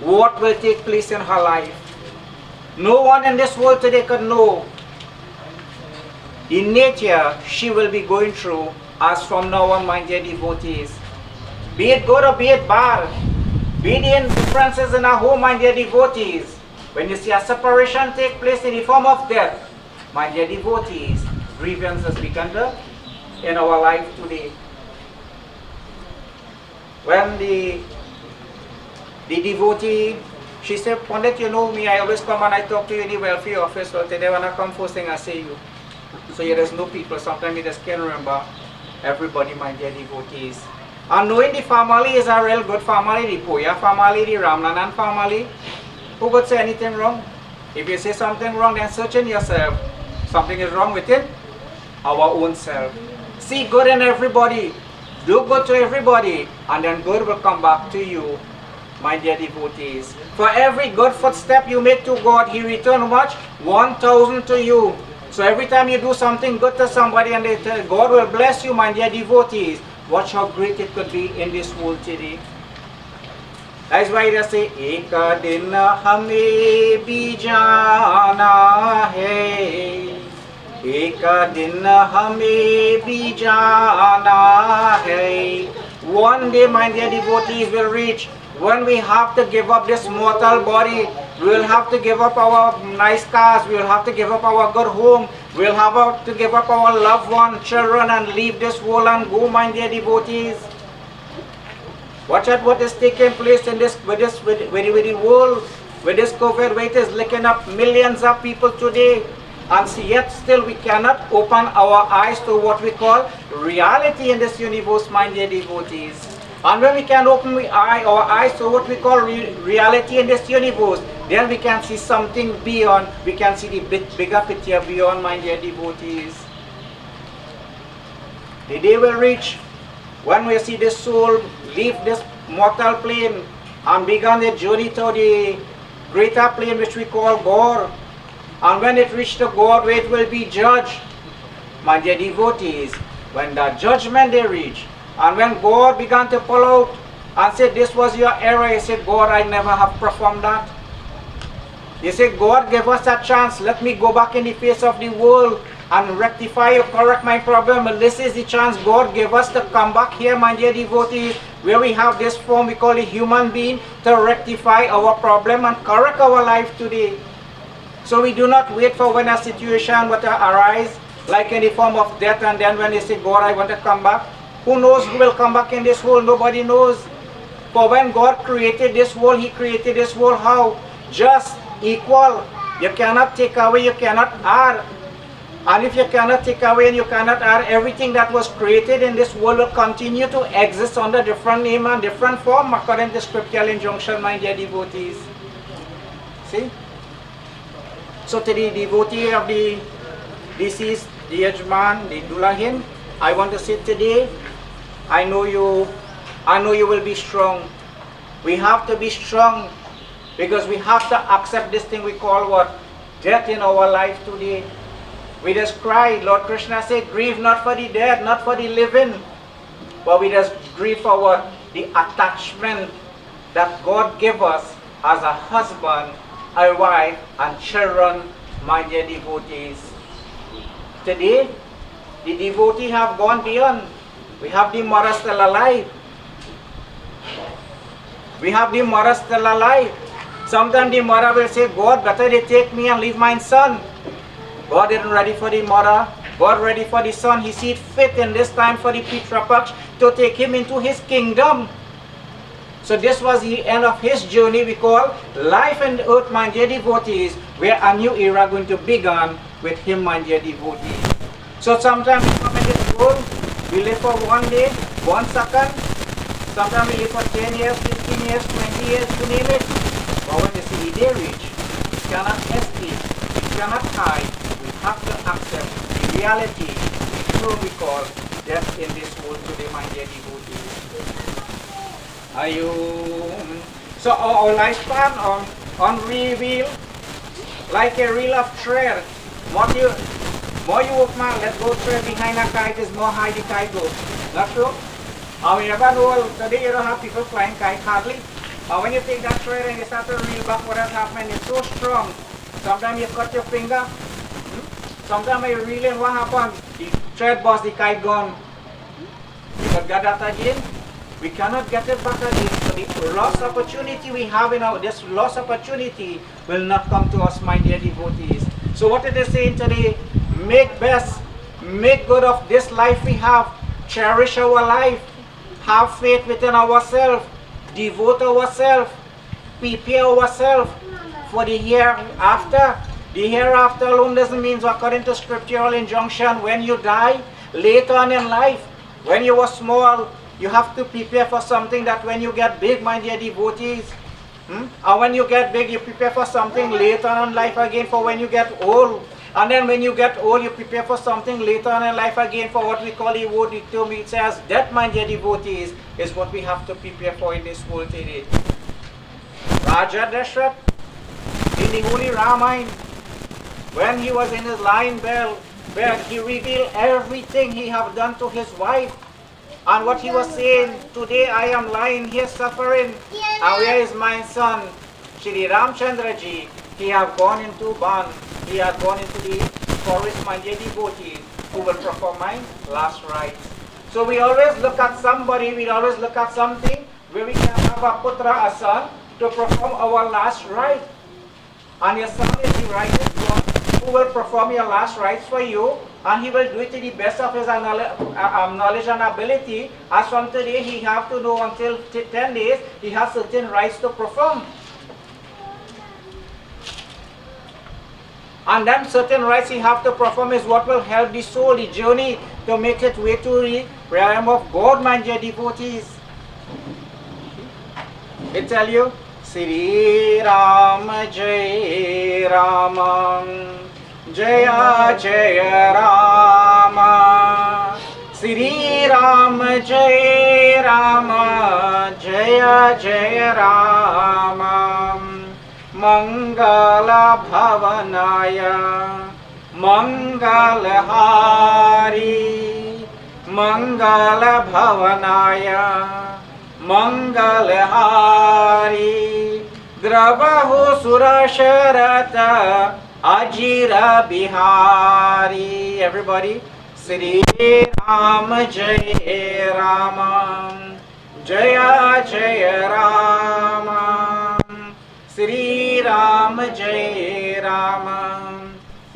what will take place in her life. No one in this world today can know the nature she will be going through as from now on, my dear devotees. Be it good or be it bad, be the differences in our home, my dear devotees. When you see a separation take place in the form of death, my dear devotees, grievances begin in our life today. When the devotee, she said, Pandit, you know me, I always come and I talk to you in the welfare office. So today when I come first thing I say you. So here there's no people, sometimes you just can't remember everybody, my dear devotees. And knowing the family is a real good family, the Poyah family, the Ramnanan family, who would say anything wrong? If you say something wrong, then search in yourself. Something is wrong within our own self. See good in everybody. Do good to everybody, and then good will come back to you, my dear devotees. For every good footstep you make to God, He returns much? 1,000 to you. So every time you do something good to somebody and they tell God will bless you, my dear devotees, watch how great it could be in this world today. That's why they say, Eka din hame bijana hai. Eka din hame bijana hai. One day, my dear devotees, will reach when we have to give up this mortal body. We will have to give up our nice cars. We will have to give up our good home. We will have to give up our loved ones, children, and leave this world and go, my dear devotees. Watch out what is taking place in this with the world, with this COVID, where it is licking up millions of people today, and yet still we cannot open our eyes to what we call reality in this universe, my dear devotees. And when we can open our eyes to what we call reality in this universe, then we can see something beyond, we can see the bigger picture beyond, my dear devotees. The day will reach when we see this soul leave this mortal plane and begin the journey to the greater plane which we call God. And when it reaches the God where it will be judged, my dear devotees, when that judgment they reach, and when God began to pull out and said, this was your error, he said, God, I never have performed that. He said, God gave us a chance, let me go back in the face of the world and rectify or correct my problem. And this is the chance God gave us to come back here, my dear devotees, where we have this form we call a human being, to rectify our problem and correct our life today. So we do not wait for when a situation will arise, like in the form of death, and then when they say, God, I want to come back. Who knows who will come back in this world? Nobody knows. For when God created this world, He created this world how? Just, equal. You cannot take away, you cannot add. And if you cannot take away and you cannot add, everything that was created in this world will continue to exist under different name and different form according to scriptural injunction, my dear devotees. See? So to the devotee of the deceased, the aged man, the Dulahin, I want to say today, I know you will be strong. We have to be strong because we have to accept this thing we call what? Death in our life today. We just cry. Lord Krishna said, grieve not for the dead, not for the living, but we just grieve for what? The attachment that God gave us as a husband, a wife, and children, my dear devotees. Today, the devotee have gone beyond. We have the mother still alive. We have the mother still alive. Sometimes the mother will say, God, better they take me and leave my son. God isn't ready for the mother. God ready for the son. He sees fit in this time for the Pitrapaksh to take him into his kingdom. So this was the end of his journey we call life and earth, my dear devotees, where a new era going to begin with him, my dear devotees. So sometimes we come in this world, we live for 1 day, 1 second. Sometimes we live for 10 years, 15 years, 20 years, you name it. But when you see the day reach, we cannot escape, we cannot hide. We have to accept the reality, the truth we call death in this world today, my dear devotees. Are you? So our lifespan on reel, like a reel of thread. More you work, man, let go thread behind a kite is more high the kite goes. Not true? We never know, today you don't have people flying kite hardly. When you take that thread and you start to reel back, what has happened is so strong. Sometimes you cut your finger. Sometimes you reel in, what happened? The thread burst, the kite gone. You could get that again. We cannot get it back again. So the lost opportunity we have in this lost opportunity will not come to us, my dear devotees. So what it is saying today, make best, make good of this life we have, cherish our life, have faith within ourselves, devote ourselves, prepare ourselves for the hereafter. The hereafter alone doesn't mean, according to scriptural injunction, when you die, later on in life, when you were small, you have to prepare for something that when you get big, my dear devotees, and when you get big, you prepare for something later on in life again for when you get old. And then when you get old, you prepare for something later on in life again for what we call Eulogy. It says that, my dear devotees, is what we have to prepare for in this world today. Raja Dashrath, in the Holy Ramayana, when he was in his lion bed, he revealed everything he had done to his wife. And what he was saying, today I am lying here suffering, and where is my son? Shri Ramchandraji, he have gone into Ban, he had gone into the forest, my dear devotees, who will perform my last rites. So we always look at somebody, we always look at something where we can have a putra, a son, to perform our last rite. And your son is the righteous one who will perform your last rites for you, and he will do it to the best of his knowledge and ability. As from today, he have to know until 10 days, he has certain rites to perform. And then certain rites he have to perform is what will help the soul, the journey, to make its way to the realm of God, my dear devotees. They tell you, Sri Rama Jai Rama, Jaya Jaya Rama, Sri Rama Jai Rama, Jaya Jaya Rama, Mangala Bhavanaya, Mangala Hari, Mangala Bhavanaya, Mangala Hari, Dravahu Surasharata, Ajira Bihari. Everybody, Sri Rama Jai Rama, Jaya Jaya Rama, Sri Rama Jai Rama,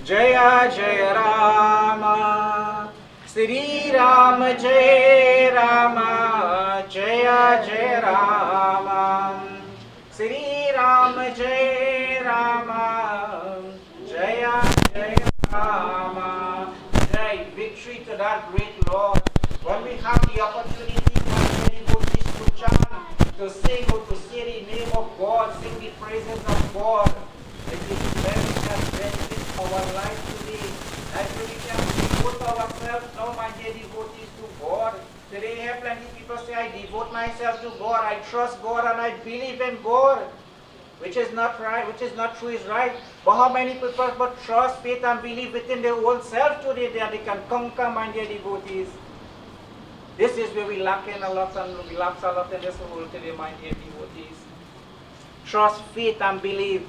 Jaya Jaya Rama, Sri Rama Jai Rama, Jaya Jaya Rama, Sri Rama Jai Rama, Jaya Jaya Rama. Jai, victory to that great Lord. When we have the opportunity to chant, to sing or to say the name of God, sing the praises of God, it is very benefits our life today. That we can devote ourselves now, my dear devotees, to God. Today I have plenty of people say, I devote myself to God, I trust God and I believe in God. Which is not right, which is not true is right. But how many people but trust, faith and believe within their own self today that they can conquer, my dear devotees. This is where we lack in a lot, and we lack a lot in this world today, my dear devotees. Trust, faith and believe.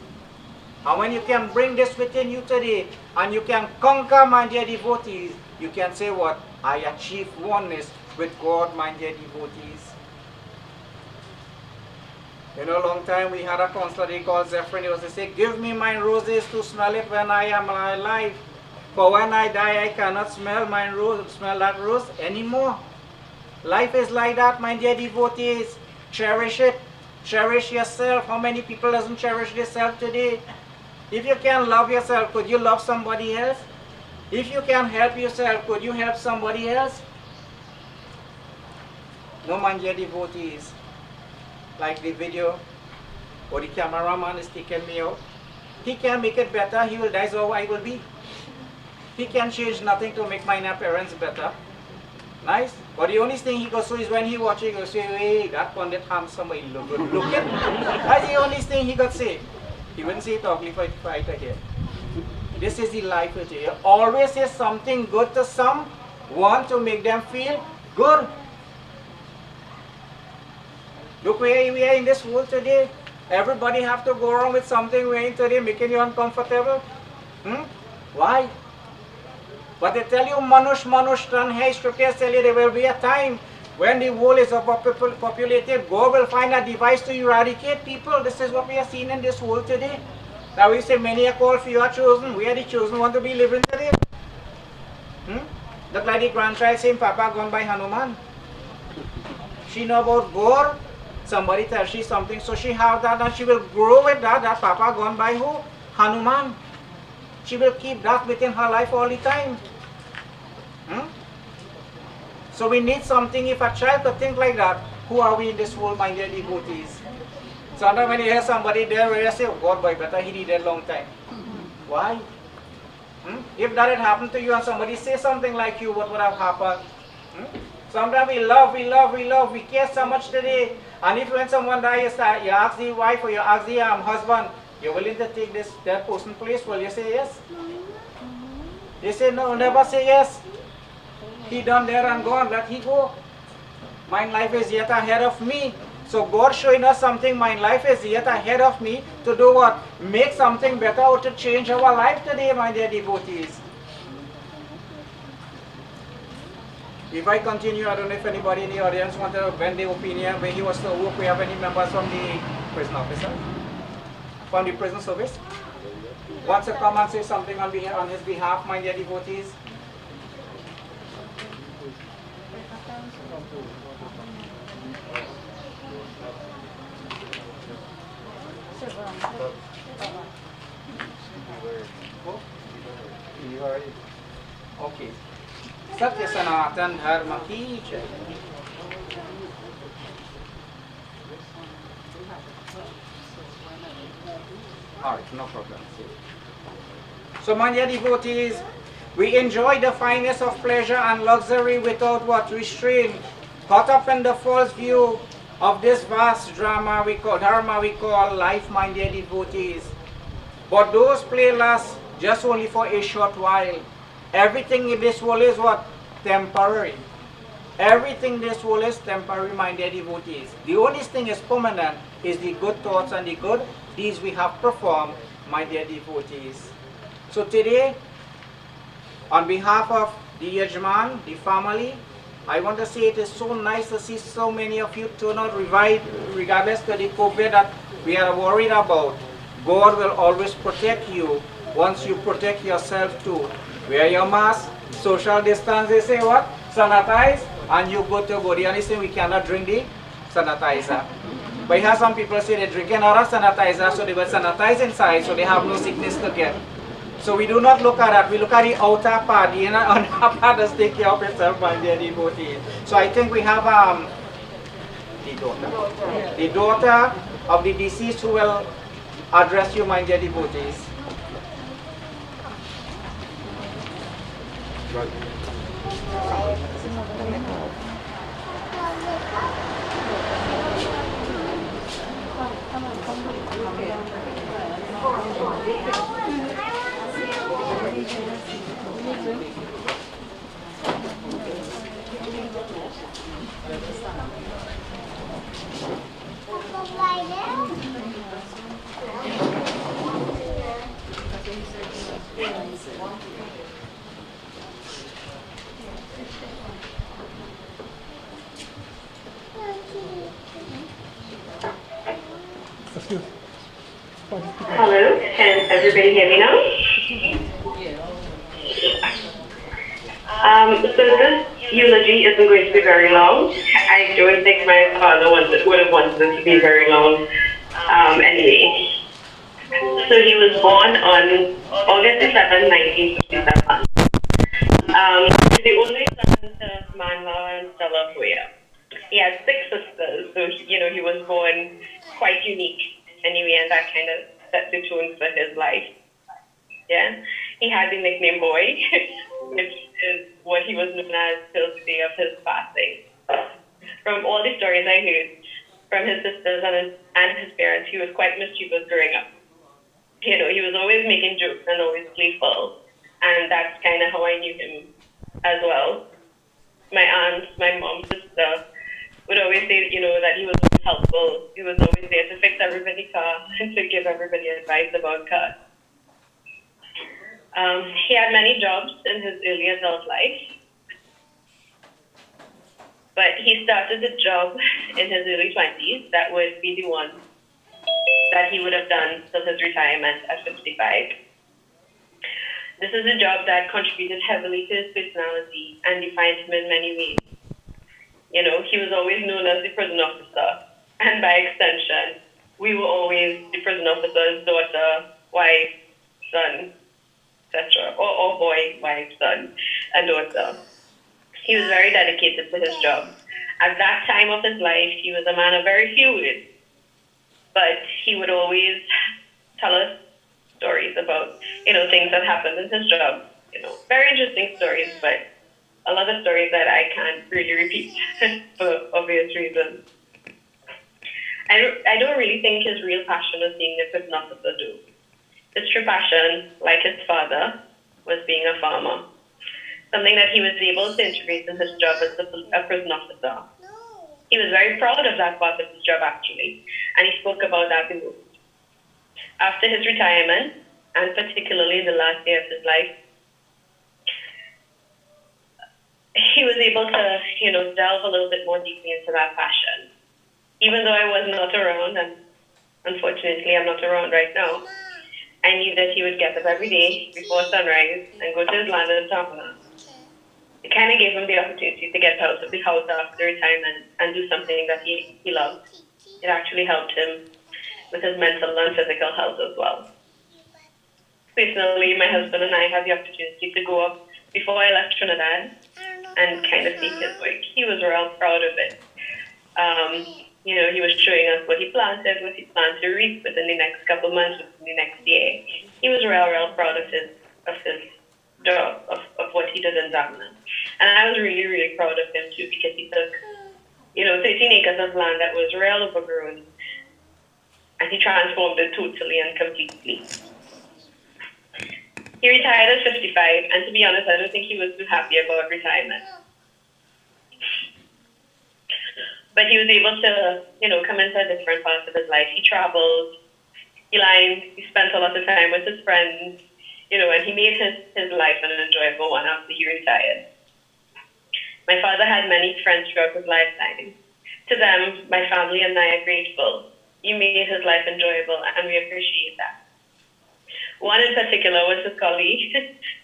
And when you can bring this within you today, and you can conquer, my dear devotees, you can say what? I achieve oneness with God, my dear devotees. You know, a long time we had a counselor they called Zephyr. He was to say, give me my roses to smell it when I am alive. For when I die, I cannot smell my rose, smell that rose anymore. Life is like that, my dear devotees. Cherish it. Cherish yourself. How many people doesn't cherish themselves today? If you can love yourself, could you love somebody else? If you can help yourself, could you help somebody else? No, my dear devotees. Like the video, or the cameraman is taking me out. He can make it better, he will die, so I will be. He can change nothing to make my appearance better. Nice? But the only thing he goes through is when he watching, he goes say, hey, that pandit handsome, he look good looking. That's the only thing he got to say. He wouldn't say it ugly for fight again. This is the life with you. Always say something good to someone to make them feel good. Look where we are in this world today. Everybody have to go around with something we're in today, making you uncomfortable. Why? But they tell you, Manush, Tan Hai, scriptures tell you there will be a time when the world is overpopulated. God will find a device to eradicate people. This is what we are seeing in this world today. Now we say many are called, few are chosen. We are the chosen one to be living today. Look like the grandchild saying, Papa gone by Hanuman. She know about God. Somebody tells she something, so she have that and she will grow with that. That Papa gone by who? Hanuman. She will keep that within her life all the time. So we need something, if a child could think like that, who are we in this world, my dear devotees? Sometimes when you hear somebody there, where you say, oh God, boy, better he did that long time. Why? If that had happened to you and somebody say something like you, what would have happened? Sometimes we love, we care so much today. And if when someone dies, you ask the wife or you ask the husband, you're willing to take that person's place, will you say yes? They say no, never say yes. He done there and gone, let he go. My life is yet ahead of me. So God showing us something, my life is yet ahead of me to do what? Make something better or to change our life today, my dear devotees. If I continue, I don't know if anybody in the audience wants to vent their opinion. When he was to work, we have any members from the prison officer? From the prison service? Wants to come and say something on his behalf, my dear devotees? Okay. Satya Sanatan Dharma ki jai. Alright, no problem. So, my dear devotees, we enjoy the finest of pleasure and luxury without what? Restraint. Caught up in the false view of this vast dharma we call life, my dear devotees. But those play last just only for a short while. Everything in this world is what? Temporary. Everything in this world is temporary, my dear devotees. The only thing is permanent is the good thoughts and the good deeds we have performed, my dear devotees. So today, on behalf of the Yajman, the family, I want to say it is so nice to see so many of you turn out revived, regardless of the COVID that we are worried about. God will always protect you once you protect yourself too. Wear your mask, social distance, they say what? Sanitize, and you go to body and they say we cannot drink the sanitizer. But here some people say they're drinking out of sanitizer, so they will sanitize inside so they have no sickness to get. So we do not look at that, we look at the outer part, the inner part does take care of itself, my dear devotees. So I think we have the daughter of the deceased who will address you, my dear devotees. Hello, can everybody hear me now? So this eulogy isn't going to be very long. I don't think my father would have wanted it to be very long anyway. So he was born on August 7, 1957. The only son to Manla and Stella Poyah. He had 6 sisters, so he was born quite unique anyway, and that kind of set the tone for his life. Yeah, he had the nickname Boy, which is what he was known as till the day of his passing. From all the stories I heard from his sisters and his parents, he was quite mischievous growing up. He was always making jokes and always playful, and that's kind of how I knew him as well. My aunt, my mom's sister, would always say, that he was always helpful. He was always there to fix everybody's car and to give everybody advice about cars. He had many jobs in his early adult life, but he started a job in his early 20s that would be the one that he would have done till his retirement at 55. This is a job that contributed heavily to his personality and defined him in many ways. He was always known as the prison officer, and by extension, we were always the prison officer's daughter, wife, son, etc., or boy, wife, son, and daughter. He was very dedicated to his job. At that time of his life, he was a man of very few words, but he would always tell us stories about, things that happened in his job. Very interesting stories, but a lot of stories that I can't really repeat for obvious reasons. I don't really think his real passion was being a prison officer do. His true passion, like his father, was being a farmer. Something that he was able to integrate in his job as a prison officer. He was very proud of that part of his job, actually, and he spoke about that the most. After his retirement, and particularly the last year of his life, he was able to, delve a little bit more deeply into that passion. Even though I was not around, and unfortunately I'm not around right now, I knew that he would get up every day before sunrise and go to his land in Tampa. It kind of gave him the opportunity to get out of the house after retirement and do something that he loved. It actually helped him with his mental and physical health as well. Personally, my husband and I had the opportunity to go up before I left Trinidad and kind of see his work. He was real proud of it. He was showing us what he planted, what he planned to reap within the next couple months, within the next year. He was real proud of his job, of what he did in Zambia. And I was really, really proud of him too, because he took, 13 acres of land that was real overgrown, and he transformed it totally and completely. He retired at 55, and to be honest, I don't think he was too happy about retirement. But he was able to, come into a different part of his life. He traveled, he lined, he spent a lot of time with his friends, and he made his life an enjoyable one after he retired. My father had many friends throughout his lifetime. To them, my family and I are grateful. You made his life enjoyable, and we appreciate that. One in particular was his colleague,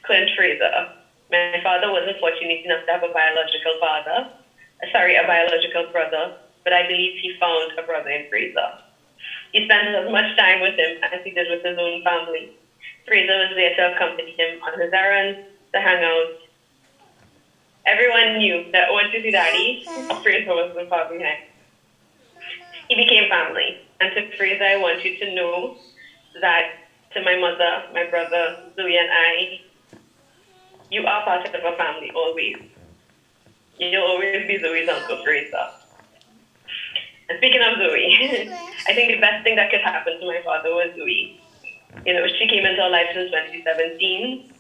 Clint Fraser. My father wasn't fortunate enough to have a biological brother, but I believe he found a brother in Fraser. He spent as much time with him as he did with his own family. Fraser was there to accompany him on his errands, to hang out. Everyone knew that once you see Daddy, Fraser was the far behind. He became family, and to Fraser, I want you to know that to my mother, my brother, Zoe, and I, you are part of a family always. You'll always be Zoe's Uncle Fraser. And speaking of Zoe, I think the best thing that could happen to my father was Zoe. She came into our life in 2017.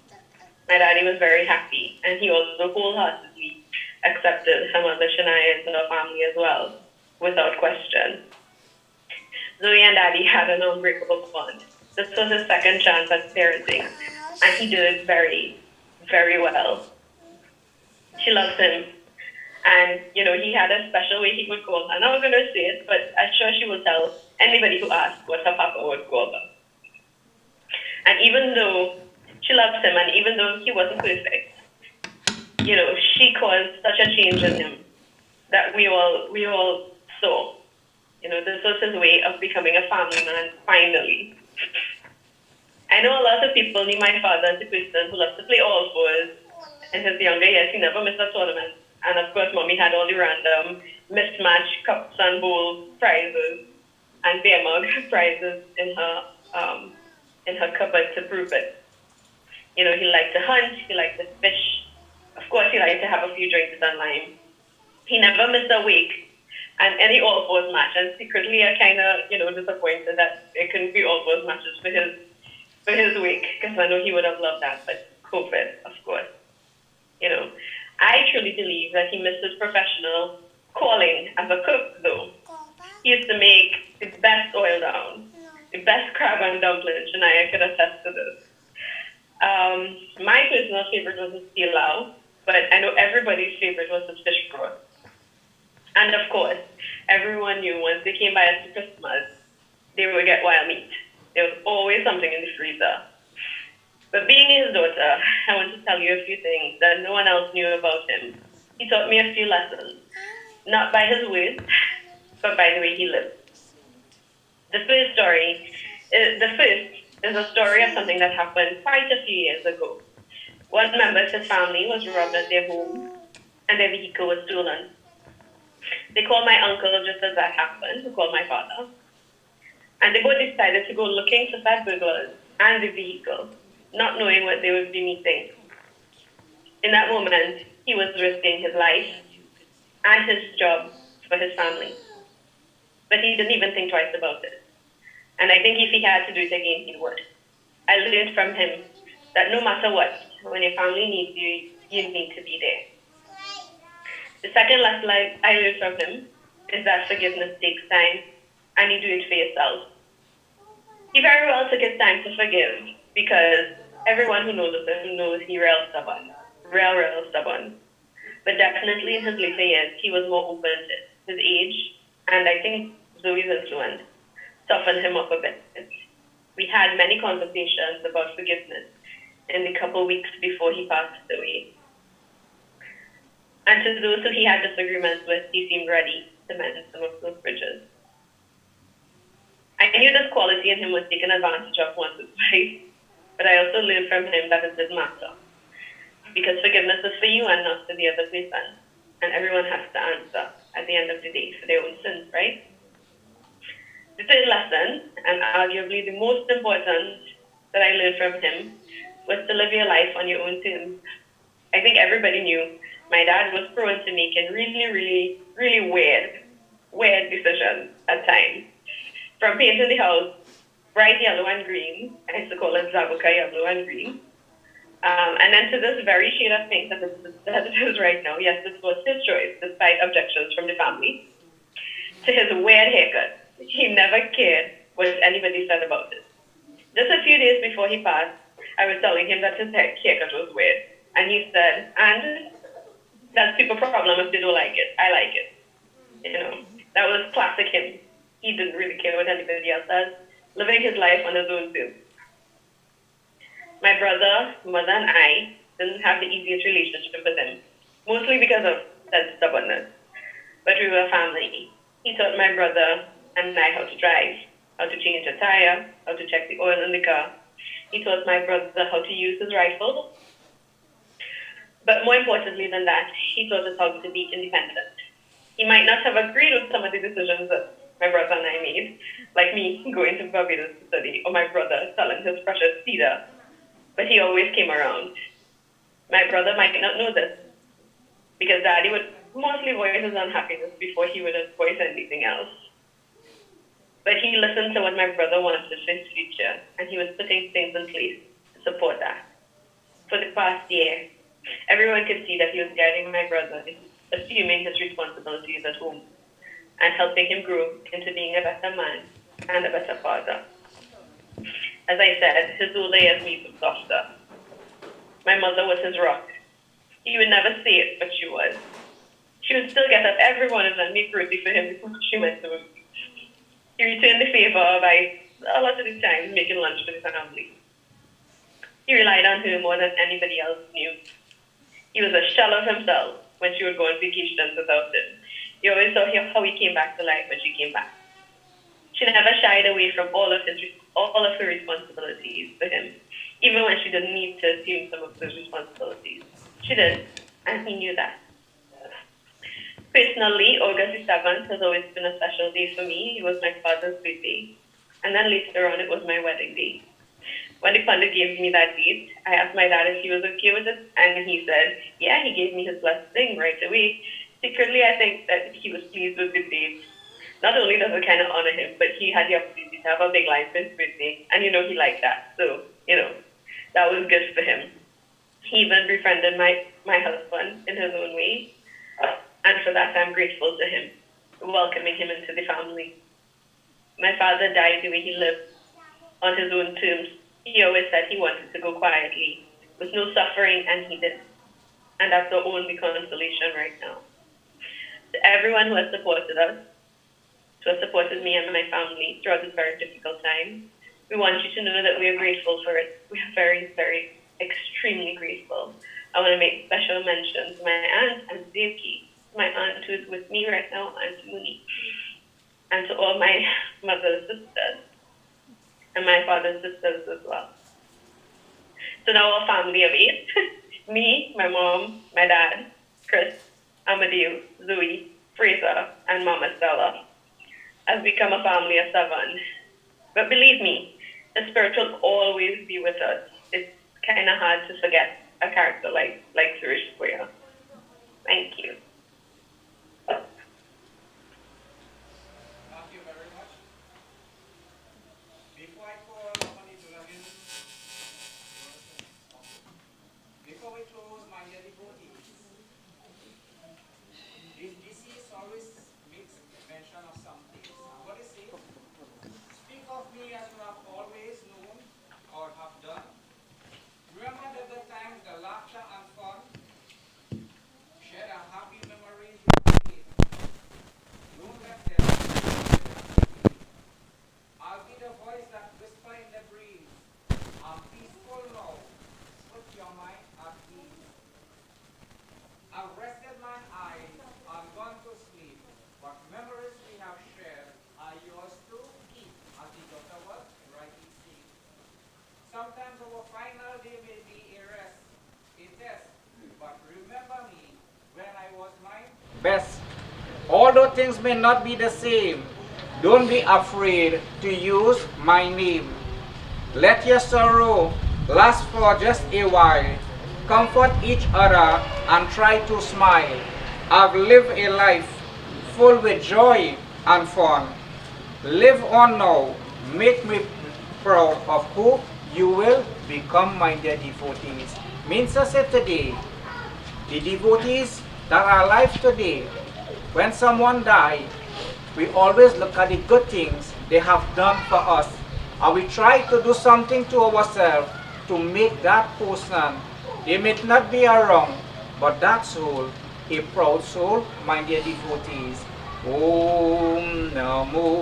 My daddy was very happy, and he also wholeheartedly accepted her mother Shania into our family as well, without question. Zoe and Daddy had an unbreakable bond. This was his second chance at parenting, and he did it very, very well. She loves him, and he had a special way he would call her. I'm not going to say it, but I'm sure she will tell anybody who asks what her papa would call her. And even though she loves him, and even though he wasn't perfect, she caused such a change in him that we all saw. This was his way of becoming a family man, finally. I know a lot of people knew my father as a person who loved to play all fours. In his younger years, he never missed a tournament. And of course, Mommy had all the random mismatched cups and bowls prizes and beer mug prizes in her cupboard to prove it. He liked to hunt, he liked to fish. Of course, he liked to have a few drinks and lime. He never missed a week and any all-fours match. And secretly, I kind of, disappointed that it couldn't be all-fours matches for his week, because I know he would have loved that, but COVID, of course. I truly believe that he missed his professional calling as a cook, though. He used to make the best oil down, the best crab and dumplings, and I could attest to this. My personal favorite was his pilau, but I know everybody's favorite was his fish broth. And of course, everyone knew once they came by us for Christmas, they would get wild meat. There was always something in the freezer. But being his daughter, I want to tell you a few things that no one else knew about him. He taught me a few lessons, not by his words, but by the way he lived. The first is a story of something that happened quite a few years ago. One member of his family was robbed at their home, and their vehicle was stolen. They called my uncle just as that happened, who called my father. And they both decided to go looking for such burglars and the vehicle, not knowing what they would be meeting. In that moment, he was risking his life and his job for his family. But he didn't even think twice about it. And I think if he had to do it again, he would. I learned from him that no matter what, when your family needs you, you need to be there. The second lesson I learned from him is that forgiveness takes time, and you do it for yourself. He very well took his time to forgive, because everyone who knows him knows he's real stubborn. Real stubborn. But definitely in his later years, he was more open to his age, and I think Zoe's influence softened him up a bit. We had many conversations about forgiveness in the couple weeks before he passed away. And to those who he had disagreements with, he seemed ready to mend some of those bridges. I knew this quality in him was taken advantage of once or twice, but I also learned from him that it didn't matter. Because forgiveness is for you and not for the other person. And everyone has to answer at the end of the day for their own sins, right? The third lesson, and arguably the most important that I learned from him, was to live your life on your own terms. I think everybody knew my dad was prone to making really weird decisions at times. From painting the house bright yellow and green, I used to call it Zabuka yellow and green, and then to this very shade of pink that it is right now. Yes, this was his choice, despite objections from the family. To his weird haircut. He never cared what anybody said about it. Just a few days before he passed, I was telling him that his haircut was weird. And he said, and that's people's problem if they don't like it. I like it. You know, that was classic him. He didn't really care what anybody else says, living his life on his own too. My brother, mother, and I didn't have the easiest relationship with him, mostly because of that stubbornness. But we were family. He taught my brother and I how to drive, how to change a tire, how to check the oil in the car. He taught my brother how to use his rifle. But more importantly than that, he taught us how to be independent. He might not have agreed with some of the decisions that my brother and I made, like me going to Barbados to study, or my brother selling his precious cedar, but he always came around. My brother might not know this, because Daddy would mostly voice his unhappiness before he would voice anything else. But he listened to what my brother wanted for his future, and he was putting things in place to support that. For the past year, everyone could see that he was guiding my brother, assuming his responsibilities at home, and helping him grow into being a better man and a better father. As I said, his older years made him softer. My mother was his rock. He would never say it, but she was. She would still get up every morning and make roti for him before she went to work. He returned the favor by, a lot of the times, making lunch for the family. He relied on her more than anybody else knew. He was a shell of himself when she would go on vacations without him. You always saw how he came back to life when she came back. She never shied away from all of her responsibilities for him, even when she didn't need to assume some of those responsibilities. She did, and he knew that. Personally, August the 7th has always been a special day for me. It was my father's birthday, and then later on it was my wedding day. When the pundit gave me that date, I asked my dad if he was okay with it, and he said, yeah, he gave me his blessing right away. Secretly, I think that he was pleased with the date. Not only does it kind of honor him, but he had the opportunity to have a big life for his birthday, and he liked that. So, that was good for him. He even befriended my husband in his own way, and for that I'm grateful to him, welcoming him into the family. My father died the way he lived, on his own terms. He always said he wanted to go quietly, with no suffering, and he did. And that's our only consolation right now. To everyone who has supported us, who has supported me and my family throughout this very difficult time, we want you to know that we are grateful for it. We are very, very, extremely grateful. I want to make special mention to my aunt and Zeki, my aunt who is with me right now, Aunt Mooney, and to all my mother's sisters and my father's sisters as well. So now our family of 8, me, my mom, my dad, Chris, Amadeo, Zoe, Fraser, and Mama Stella, has become a family of 7. But believe me, The Spirit will always be with us. It's kind of hard to forget a character like Suresh Poyah. Thank you. Thank you very much. Before I call upon Eulogy, before we close, my dear devotees, this deceased always makes mention of something. What is it? Speak of me as you have always known or have done. Remember that the times, the laughter and fun, share a happy memories with me. Don't let them. I'll be the voice that whisper in the breeze. I'm peaceful now. Put your mind at ease. I've rested my eyes. I'm gone to sleep. But memories we have shared are yours to keep, as the doctor was rightly saying. Sometimes our final day may be a rest, a test. But remember me when I was mine best. Although things may not be the same, don't be afraid to use my name. Let your sorrow last for just a while. Comfort each other and try to smile. I've lived a life full with joy and fun. Live on now. Make me proud of who you will become, my dear devotees. Means I said today, the devotees that are alive today, when someone dies, we always look at the good things they have done for us. And we try to do something to ourselves to make that person, they may not be around, but that soul, a proud soul, my dear devotees. Om Namo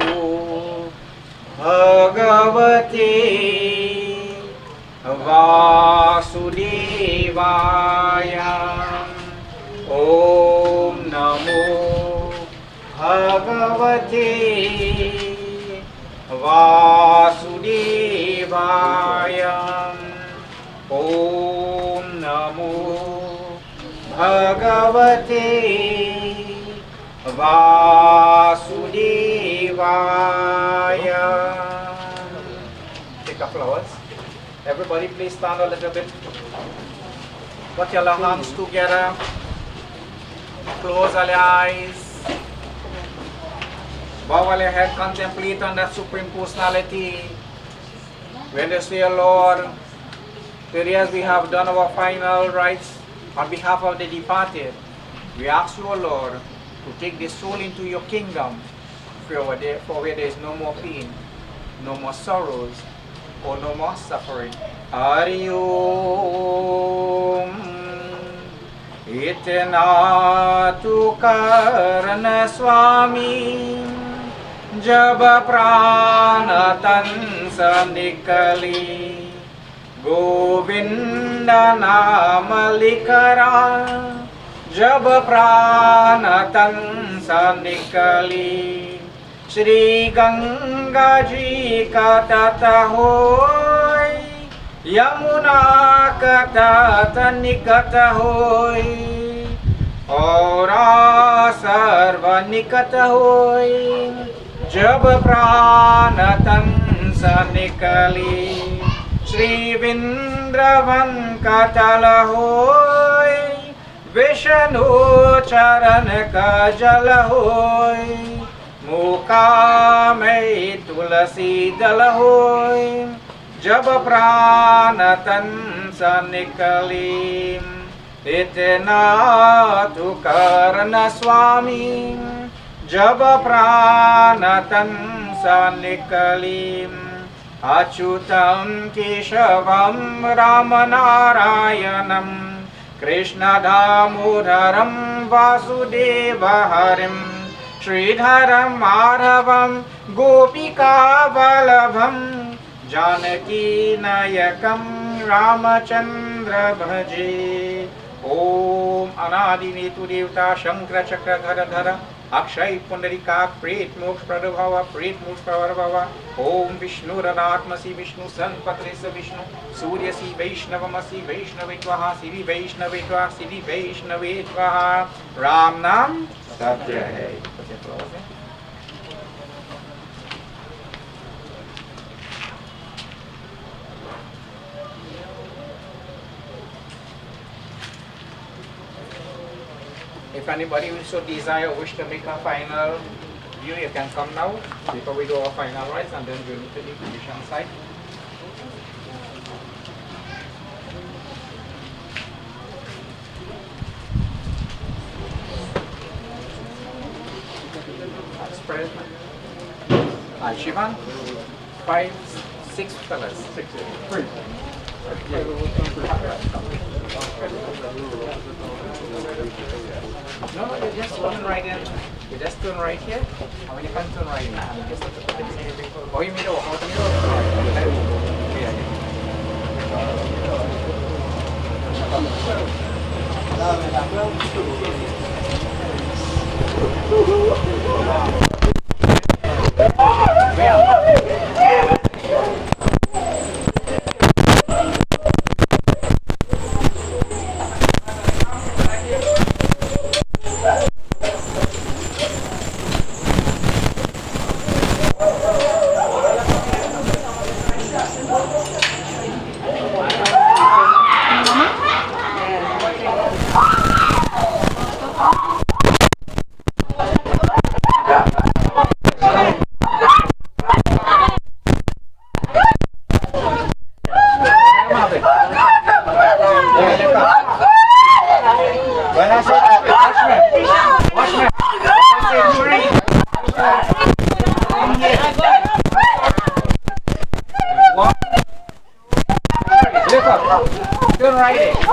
Bhagavate Vasudevaya. Om Namo Bhagavate Vasudevaya. Om Namo Bhagavate Vasudevaya. Take a flowers. Everybody please stand a little bit. Put your hands together. Close all your eyes. Bow all your head, contemplate on that Supreme Personality. When they say, Lord, today as we have done our final rites on behalf of the departed, we ask you, O Lord, to take the soul into your kingdom, for where there is no more pain, no more sorrows, or no more suffering. Hari Om. Itna tu karna Swami, jab prana tan sa nikali, Govinda nama likara, jab prana tan sa nikali, Shri Ganga ji ka tata hoy, Yamuna ka tata nikata hoy, Aura sarva nikata hoy, jab prana tan sa nikali, Shri Vindravan ka tala hoy, Vishnu charan ka jala hoy, Mukha mein tulasi dala hoy, jab prana tan sa nikali. Itna tu karna Swami, jab prana tan sa nikali. Achyutam Keshavam Ramanarayanam, Krishna Damodaram Vasudevaharim, Sridharam Madhavam Gopika Valabham, Janaki Nayakam Ramachandra Bhaje. Om Anadinetu Devta Shankara Chakra Dharadhara, Akshay Pundarika Pret Moksha Pradabhava, Pret Moksha Pradabhava. Om Vishnu Ranatmasi Vishnu Sanpatresa Vishnu, Surya Si Vaishnavamasi Vaishnavetvaha, Sivi Vaishnavetvaha, Sivi Vaishnavetvaha. Ram Nam Satya Hai. If anybody will so desire wish to make a final view, you can come now before we do our final rights and then we'll move to the exhibition site. Spread. And Shivan, 5, 6 colors. 6, 3. No, you just turn right in. You just turn right here. How many can turn right in? And just oh, you middle. How turn right in.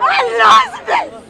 I lost this!